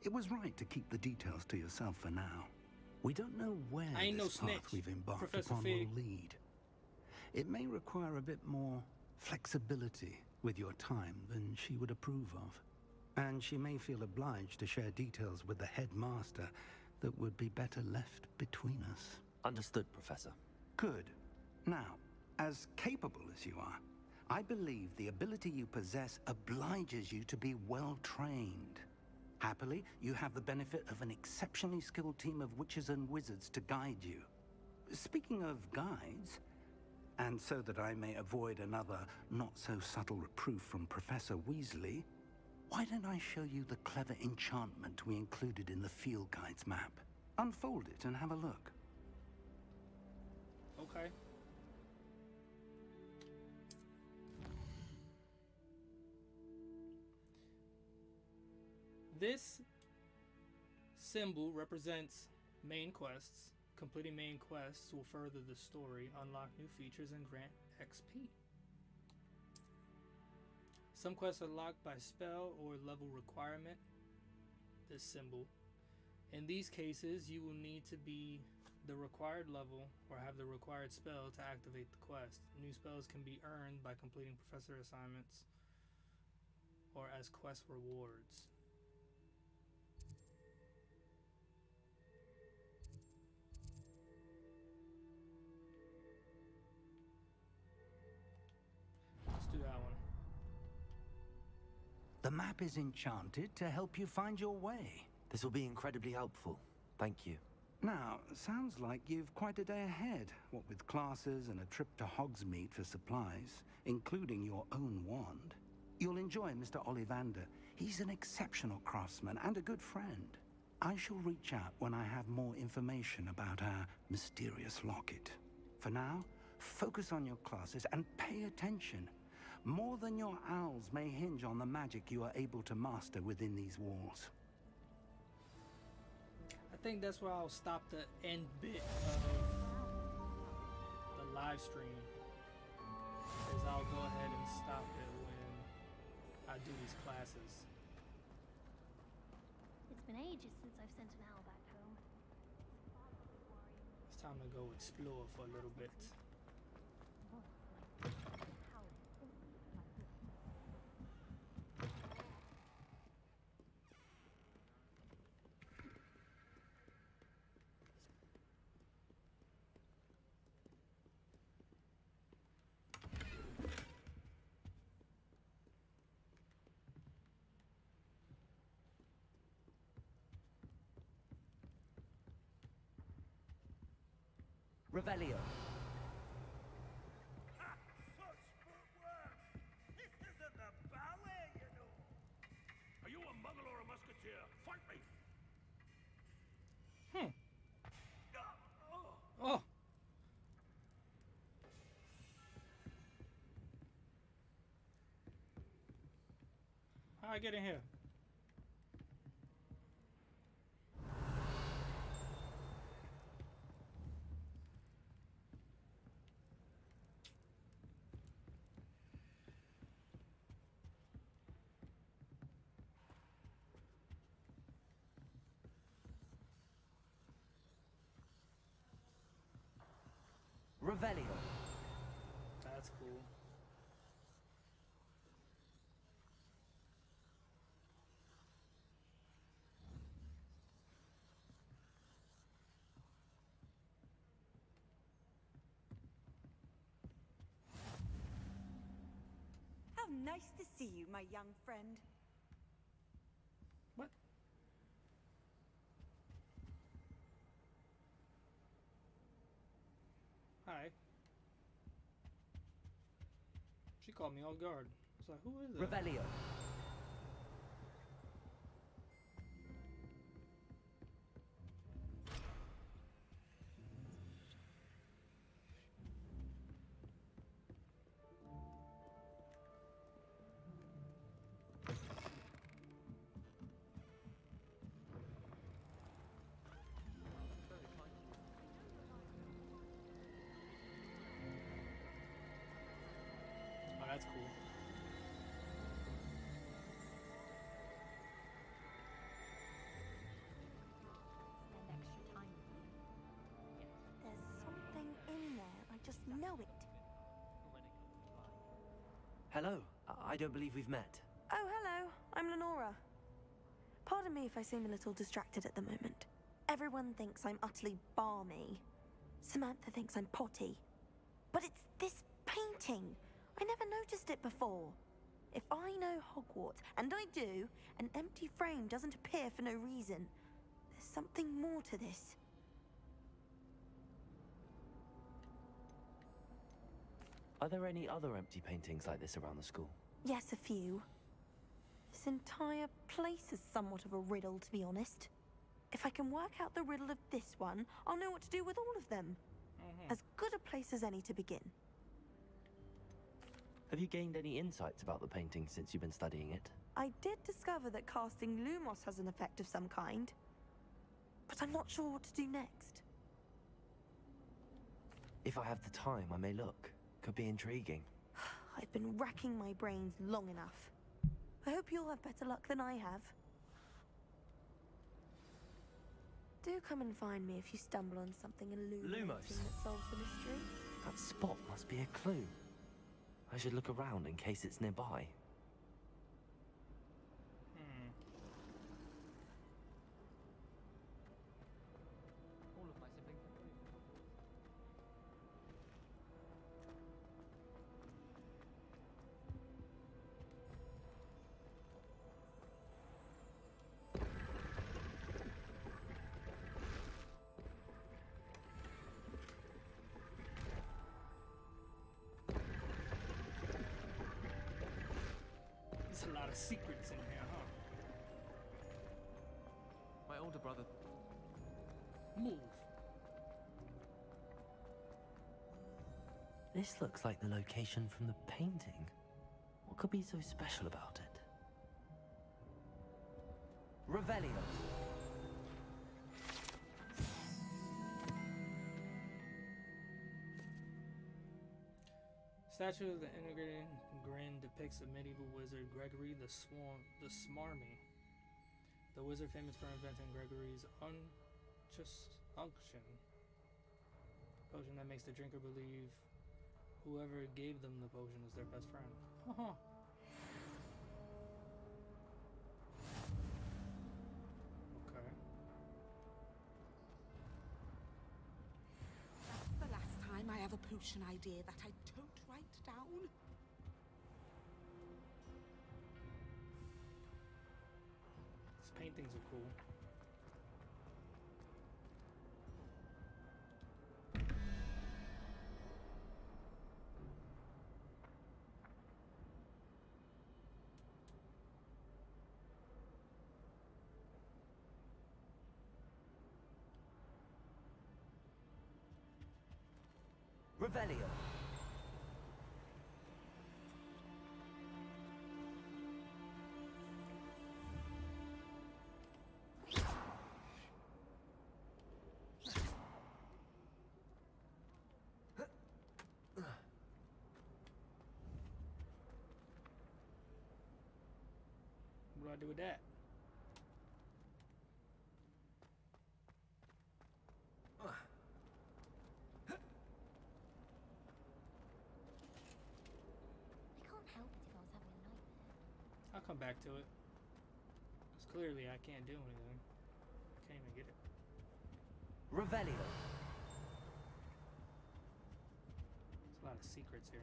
It was right to keep the details to yourself for now. We don't know where I ain't no this path snitch, we've embarked Professor upon Fig. will lead. It may require a bit more flexibility with your time than she would approve of. And she may feel obliged to share details with the headmaster that would be better left between us. Understood, Professor. Good. Now, as capable as you are, I believe the ability you possess obliges you to be well trained. Happily, you have the benefit of an exceptionally skilled team of witches and wizards to guide you. Speaking of guides, and so that I may avoid another not-so-subtle reproof from Professor Weasley, why don't I show you the clever enchantment we included in the field guide's map? Unfold it and have a look. Okay. This symbol represents main quests. Completing main quests will further the story, unlock new features, and grant XP. Some quests are locked by spell or level requirement. This symbol. In these cases, you will need to be the required level or have the required spell to activate the quest. New spells can be earned by completing professor assignments or as quest rewards. Let's do that one. The map is enchanted to help you find your way. This will be incredibly helpful. Thank you. Now, sounds like you've quite a day ahead, what with classes and a trip to Hogsmeade for supplies, including your own wand. You'll enjoy Mr. Ollivander. He's an exceptional craftsman and a good friend. I shall reach out when I have more information about our mysterious locket. For now, focus on your classes and pay attention. More than your owls may hinge on the magic you are able to master within these walls. I think that's where I'll stop the end bit of the live stream. Is I'll go ahead and stop it when I do these classes. It's been ages since I've sent an owl back home. It's time to go explore for a little bit. Revelio. Are you a muggle or a musketeer? Fight me! Oh! How I get in here? Revelio. That's cool. How nice to see you, my young friend. What? Hi. She called me off guard. I was like, who is that? Revelio. Oh, that's cool. Spend extra time with you. know it. Hello. I don't believe we've met. Oh, hello. I'm Lenora. Pardon me if I seem a little distracted at the moment. Everyone thinks I'm utterly balmy. Samantha thinks I'm potty. But it's this painting. I never noticed it before. If I know Hogwarts, and I do, an empty frame doesn't appear for no reason. There's something more to this. Are there any other empty paintings like this around the school? Yes, a few. This entire place is somewhat of a riddle, to be honest. If I can work out the riddle of this one, I'll know what to do with all of them. As good a place as any to begin. Have you gained any insights about the painting since you've been studying it? I did discover that casting Lumos has an effect of some kind. But I'm not sure what to do next. If I have the time, I may look. Could be intriguing. I've been racking my brains long enough. I hope you'll have better luck than I have. Do come and find me if you stumble on something illuminating Lumos. that solves the mystery. That spot must be a clue. I should look around in case it's nearby. There's a lot of secrets in here, huh? My older brother. Move. This looks like the location from the painting. What could be so special about it? Revelio. Statue of the Integrated Grin depicts a medieval wizard, Gregory the Smarmy. The wizard famous for inventing Gregory's unction. Potion that makes the drinker believe whoever gave them the potion is their best friend. Uh-huh. Okay. That's the last time I have a potion idea that I don't write down. These paintings are cool. Revelio. What do I do with that? I'll come back to it. Because clearly I can't do anything. I can't even get it. Revelio. There's a lot of secrets here.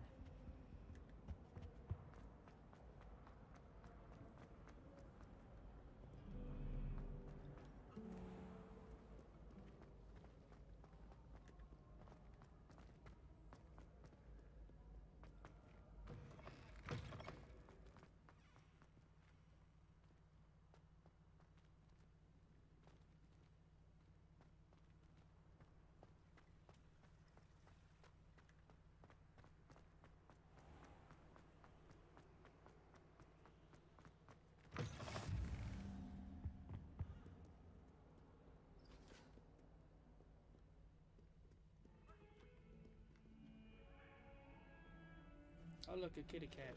Oh look, a kitty cat.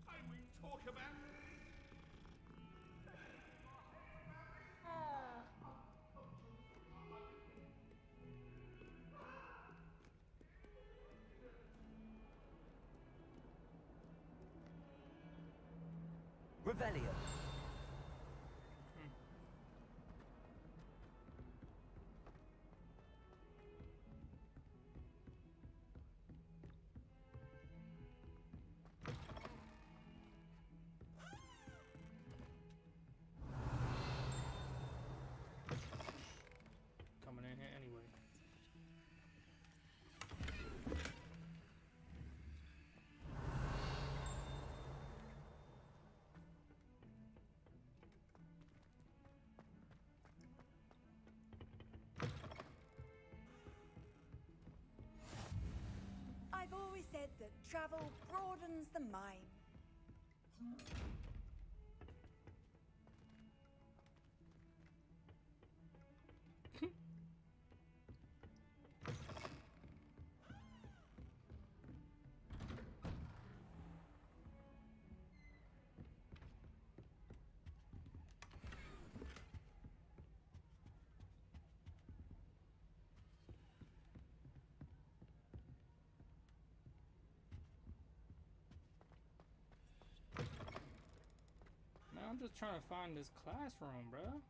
I will talk about Revelio. Coming in here anyway. I've always said that travel broadens the mind. Man, I'm just trying to find this classroom, bruh.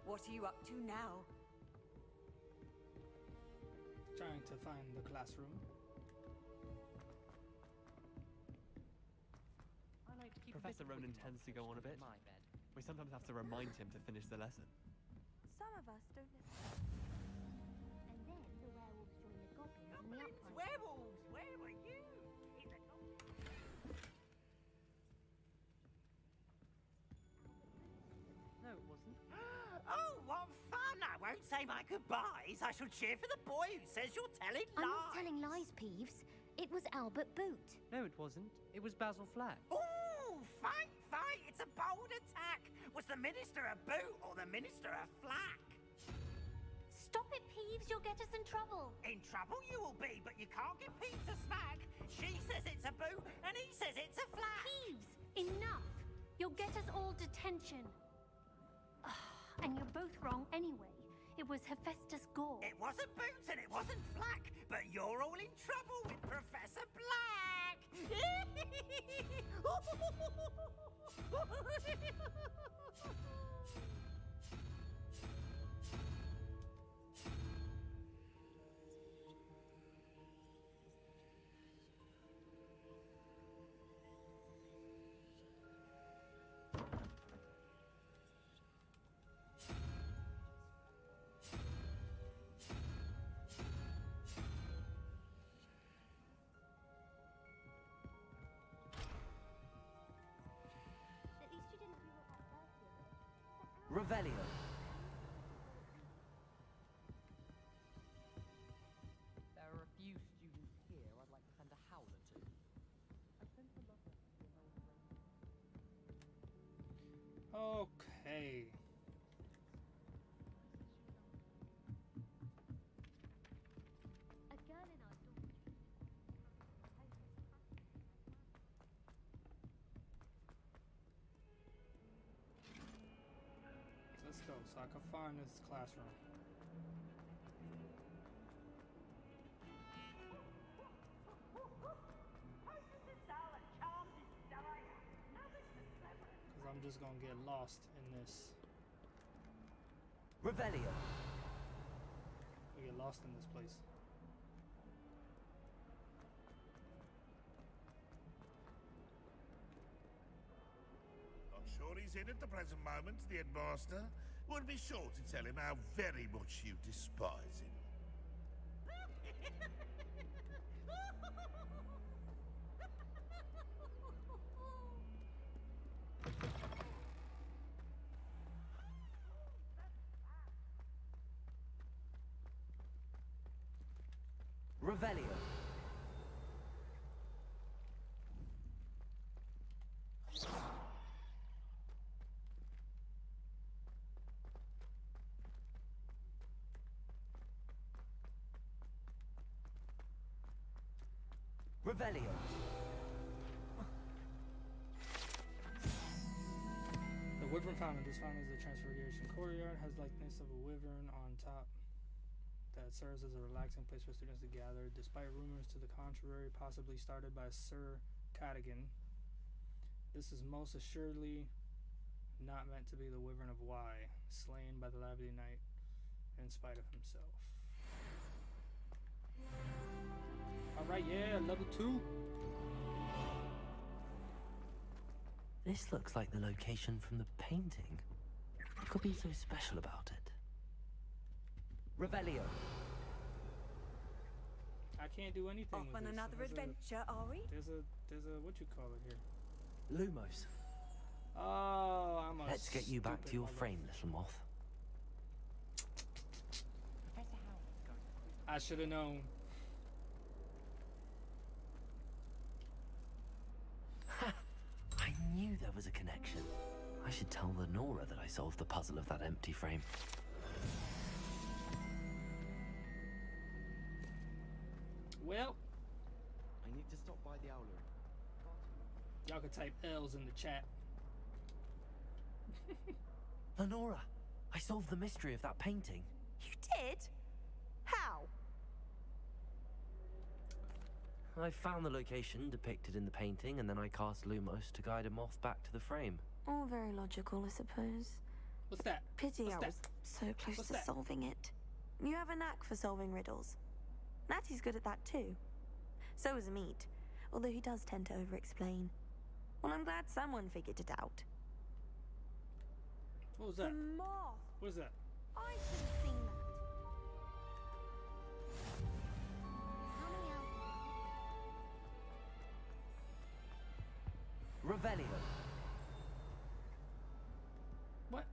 What are you up to now? Trying to find the classroom. Professor Ronan tends to go on a bit. We sometimes have to remind him to finish the lesson. Some of us don't know. And then the werewolves join the goblins in the uprising. Werewolves! Where were you? No, it wasn't. Oh, what fun! I won't say my goodbyes. I shall cheer for the boy who says you're telling lies. I'm not telling lies, Peeves. It was Albert Boot. No, it wasn't. It was Basil Flack. Ooh, fight, fight! It's a bold attack. Was the minister a boot or the minister a flack? Stop it, Peeves. You'll get us in trouble. In trouble you will be, but you can't get Pete to smack. She says it's a boot and he says it's a flack. Peeves, enough. You'll get us all detention. And you're both wrong anyway. It was Hephaestus Gore. It wasn't Boots and it wasn't Flack, but you're all in trouble with Professor Black! At least you didn't do what that bird did. Revelio. There are a few students here I'd like to send a howler to. I've sent a letter to an old friend. Okay. A girl in our dormitory. Let's go so I can find this classroom. Because I'm just gonna get lost in this. Revelio. We get lost in this place. Not sure he's in at the present moment, the headmaster. Would be sure to tell him how very much you despise him. Revelio. Revelio. The Wyvern Fountain. This fountain is a transfiguration courtyard, has likeness of a wyvern on top that serves as a relaxing place for students to gather, despite rumors to the contrary, possibly started by Sir Cadogan. This is most assuredly not meant to be the Wyvern of Y, slain by the Lavity Knight in spite of himself. Alright, yeah, level 2. This looks like the location from the painting. What could be so special about it? Revelio. I can't do anything Off with on this. another adventure, are we? There's a what you call it here? Lumos. Oh, I'm a Let's get you back to your stupid frame, little moth. I should have known. I knew there was a connection. I should tell Lenora that I solved the puzzle of that empty frame. Well, I need to stop by the owlery. y'all can type L's in the chat. Lenora, I solved the mystery of that painting. You did? How? I found the location depicted in the painting, and then I cast Lumos to guide a moth back to the frame. All very logical, I suppose. What's that? Pity What's I that? was so close What's to that? solving it. You have a knack for solving riddles. Natty's good at that too. So is Meat, although he does tend to over-explain. Well, I'm glad someone figured it out. What was that? The moth! What is that? I should have seen that. Revelio. What?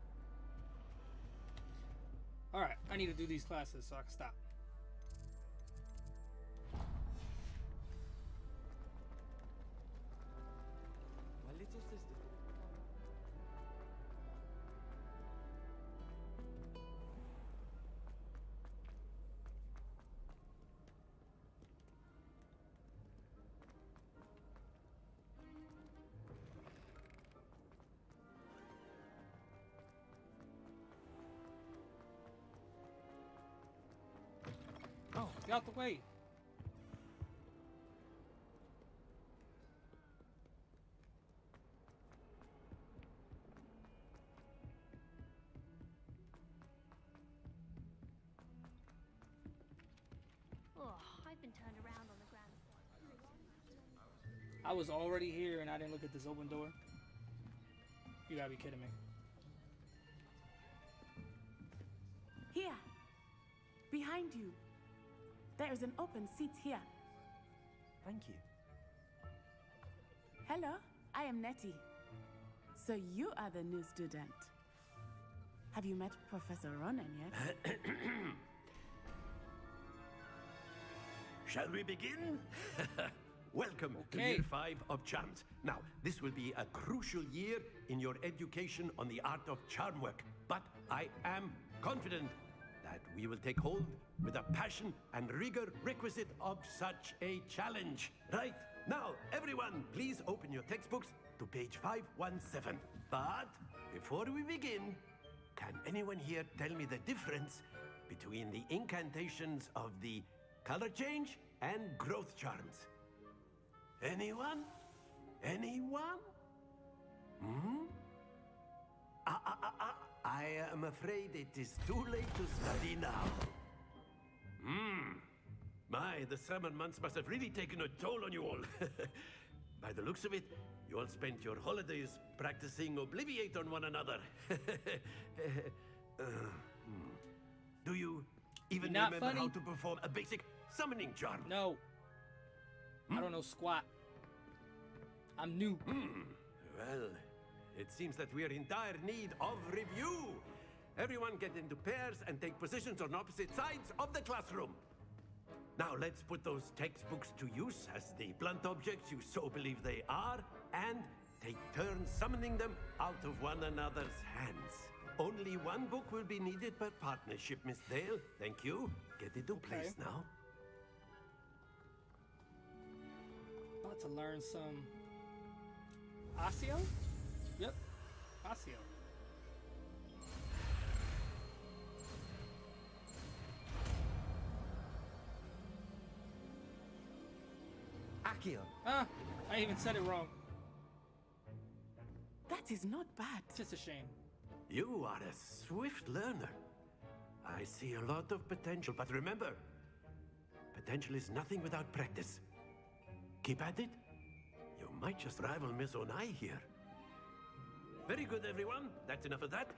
Alright, I need to do these classes so I can stop. My little sister. Oh, get out the way. Oh, I've been turned around on the ground. I was already here and I didn't look at this open door. You gotta be kidding me. Here, behind you. There is an open seat here. Thank you. Hello, I am Nettie. So you are the new student. Have you met Professor Ronan yet? Shall we begin? Welcome to Okay. Year 5 of Charms. Now, this will be a crucial year in your education on the art of charm work. But I am confident that we will take hold with the passion and rigor requisite of such a challenge. Right, now, everyone, please open your textbooks to page 517. But before we begin, can anyone here tell me the difference between the incantations of the color change and growth charms? Anyone? Anyone? Hmm? I am afraid it is too late to study now. My, the summer months must have really taken a toll on you all. By the looks of it, you all spent your holidays practicing Obliviate on one another. Do you even Not remember how funny. to perform a basic summoning charm? No. I don't know squat. I'm new. Well, it seems that we are in dire need of review. Everyone get into pairs and take positions on opposite sides of the classroom. Now let's put those textbooks to use as the blunt objects you so believe they are, and take turns summoning them out of one another's hands. Only one book will be needed per partnership, Miss Dale. Thank you. Get into place now. About to learn some Asio? Yep, Asio. Accio. Ah, I even said it wrong. That is not bad. Just a shame. You are a swift learner. I see a lot of potential, but remember, potential is nothing without practice. Keep at it. You might just rival Miss Onai here. Very good, everyone. That's enough of that.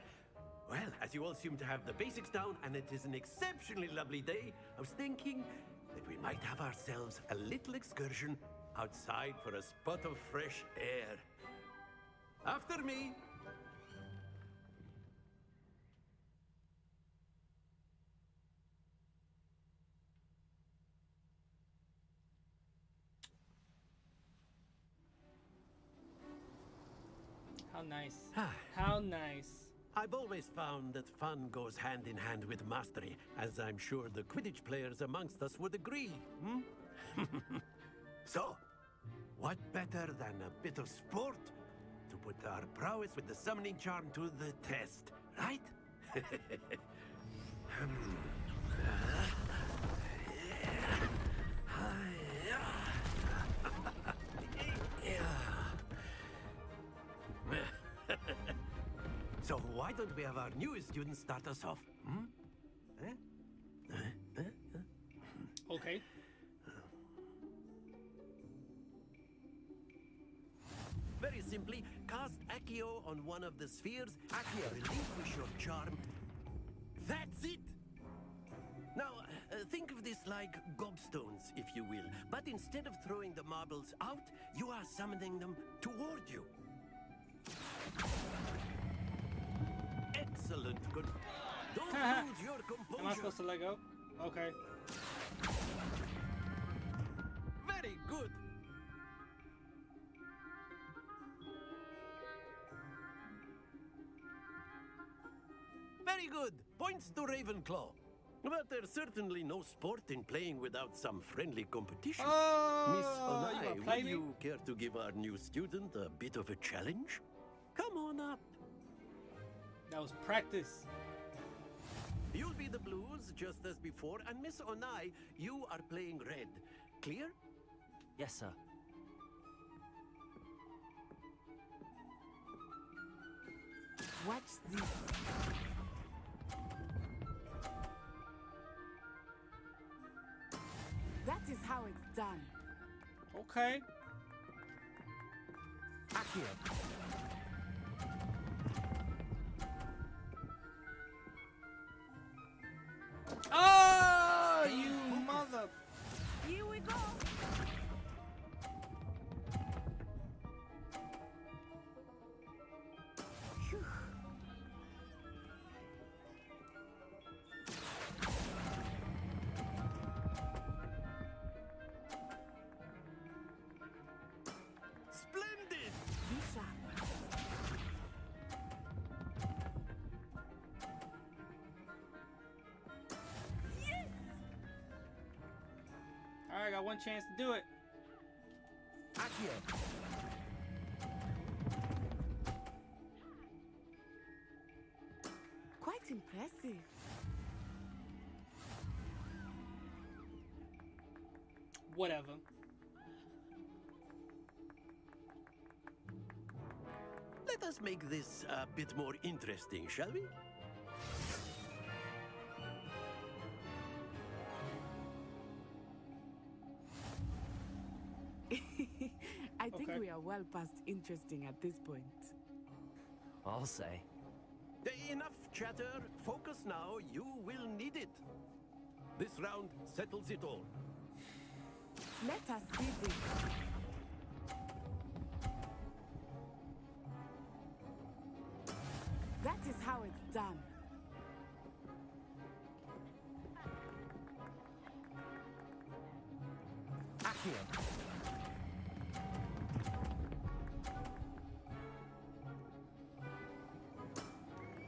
Well, as you all seem to have the basics down, and it is an exceptionally lovely day, I was thinking that we might have ourselves a little excursion outside for a spot of fresh air. After me. How nice. How nice. I've always found that fun goes hand in hand with mastery, as I'm sure the Quidditch players amongst us would agree. So, what better than a bit of sport to put our prowess with the summoning charm to the test, right? So why don't we have our newest student start us off? Okay. Very simply, cast Accio on one of the spheres. Accio, relinquish your charm. That's it! Now, think of this like gobstones, if you will. But instead of throwing the marbles out, you are summoning them toward you. Excellent. Good. Don't lose your composure. Am I supposed to let go? Okay. Very good. Very good. Points to Ravenclaw. But there's certainly no sport in playing without some friendly competition. Miss Onai, would you care to give our new student a bit of a challenge? Come on up. That was practice. You'll be the blues, just as before, and Miss Onai, you are playing red. Clear? Yes, sir. Watch this. That is how it's done. Okay. Accio. Oh, you mother! Here we go. Phew. Splendid! Misha. All right, got one chance to do it. Accio. Quite impressive. Whatever. Let us make this a bit more interesting, shall we? I think Okay. we are well past interesting at this point. I'll say. Enough chatter. Focus now. You will need it. This round settles it all. Let us see this. That is how it's done. Accio.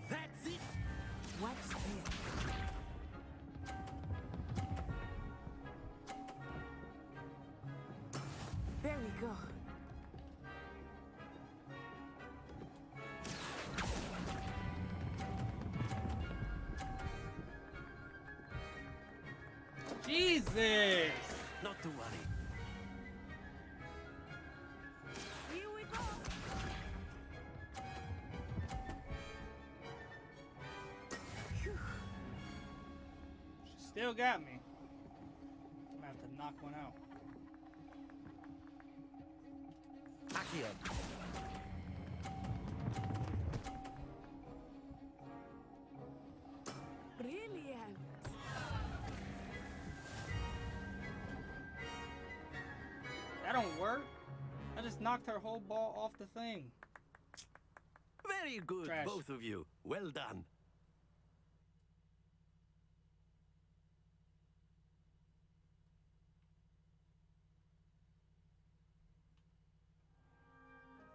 That's it. Watch this. Very go. Jesus! Not to worry. Here we go. She still got me. I'm gonna have to knock one out. Accio. Brilliant. That don't work. I just knocked her whole ball off the thing. Very good, Trash. both of you. Well done.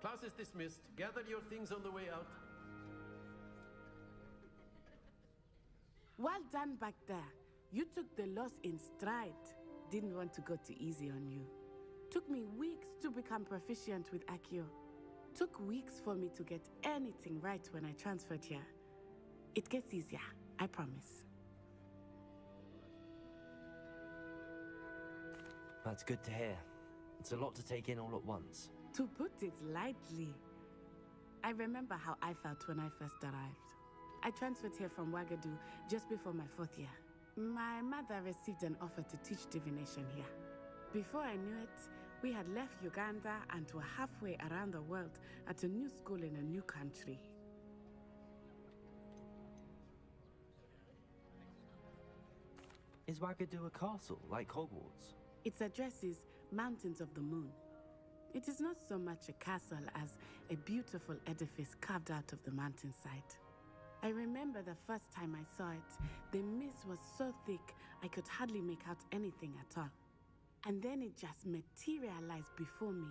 Class is dismissed. Gather your things on the way out. Well done back there. You took the loss in stride. Didn't want to go too easy on you. Took me weeks to become proficient with Accio. Took weeks for me to get anything right when I transferred here. It gets easier, I promise. That's good to hear. It's a lot to take in all at once. To put it lightly, I remember how I felt when I first arrived. I transferred here from Wagadu just before my 4th year. My mother received an offer to teach divination here. Before I knew it, we had left Uganda and were halfway around the world at a new school in a new country. Is Wagadu a castle, like Hogwarts? Its address is Mountains of the Moon. It is not so much a castle as a beautiful edifice carved out of the mountainside. I remember the first time I saw it, the mist was so thick I could hardly make out anything at all. And then it just materialized before me,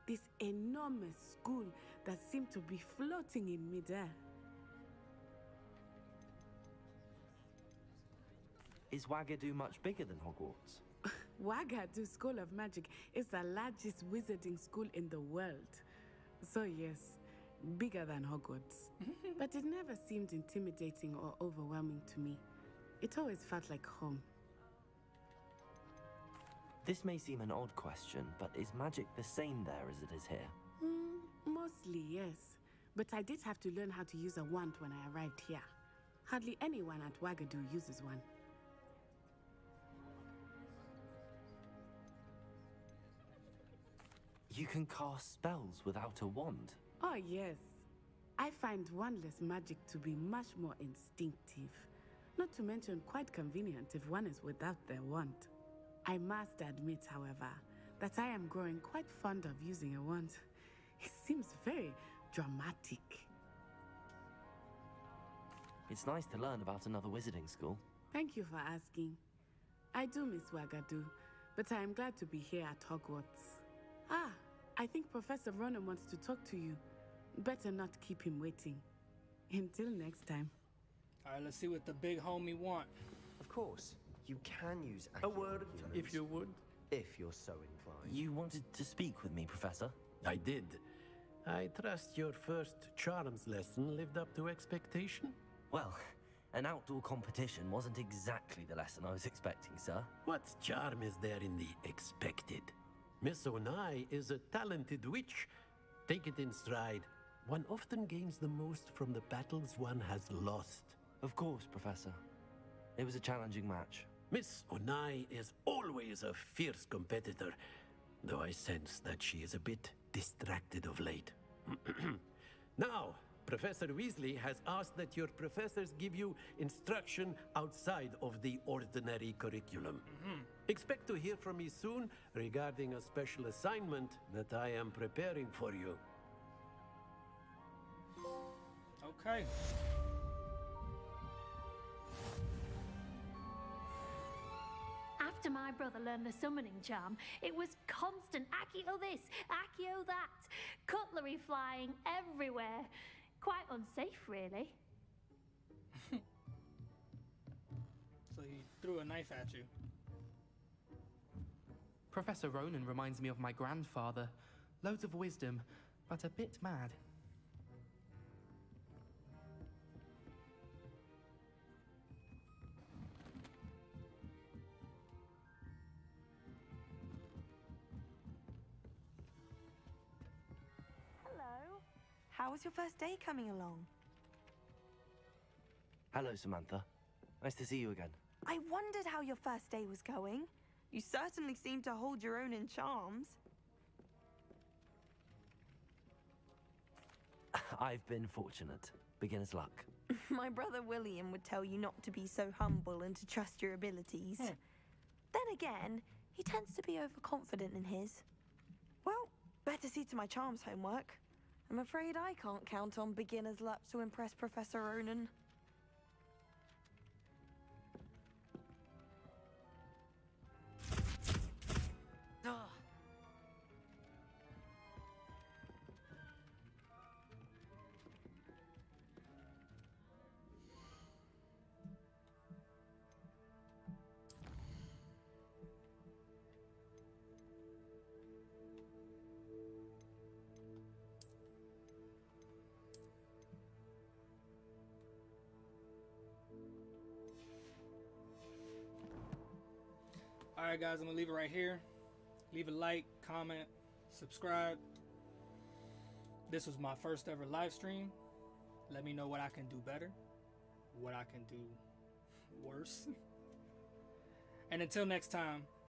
this enormous school that seemed to be floating in midair. Is Wagadu much bigger than Hogwarts? Wagadu School of Magic is the largest wizarding school in the world. So yes, bigger than Hogwarts. But it never seemed intimidating or overwhelming to me. It always felt like home. This may seem an odd question, but is magic the same there as it is here? Mostly, yes. But I did have to learn how to use a wand when I arrived here. Hardly anyone at Wagadu uses one. You can cast spells without a wand? Oh, yes. I find wandless magic to be much more instinctive. Not to mention quite convenient if one is without their wand. I must admit, however, that I am growing quite fond of using a wand. It seems very dramatic. It's nice to learn about another wizarding school. Thank you for asking. I do miss Wagadu, but I am glad to be here at Hogwarts. Ah, I think Professor Ronan wants to talk to you. Better not keep him waiting. Until next time. Alright, let's see what the big homie want. Of course, you can use A word, if you would. If you're so inclined. You wanted to speak with me, Professor? I did. I trust your first charms lesson lived up to expectation? Well, an outdoor competition wasn't exactly the lesson I was expecting, sir. What charm is there in the expected? Miss Onai is a talented witch. Take it in stride. One often gains the most from the battles one has lost. Of course, Professor. It was a challenging match. Miss Onai is always a fierce competitor, though I sense that she is a bit distracted of late. Now, Professor Weasley has asked that your professors give you instruction outside of the ordinary curriculum. Expect to hear from me soon regarding a special assignment that I am preparing for you. Okay. After my brother learned the summoning charm, it was constant Accio this, Accio that, cutlery flying everywhere. Quite unsafe, really. So he threw a knife at you. Professor Ronan reminds me of my grandfather. Loads of wisdom, but a bit mad. Hello. How was your first day coming along? Hello, Samantha. Nice to see you again. I wondered how your first day was going. You certainly seem to hold your own in charms. I've been fortunate. Beginner's luck. My brother William would tell you not to be so humble and to trust your abilities. Then again, he tends to be overconfident in his. Well, better see to my charms homework. I'm afraid I can't count on beginner's luck to impress Professor Ronan. Alright guys, I'm gonna leave it right here. Leave a like, comment, subscribe. This was my first ever live stream. Let me know what I can do better, what I can do worse. And until next time,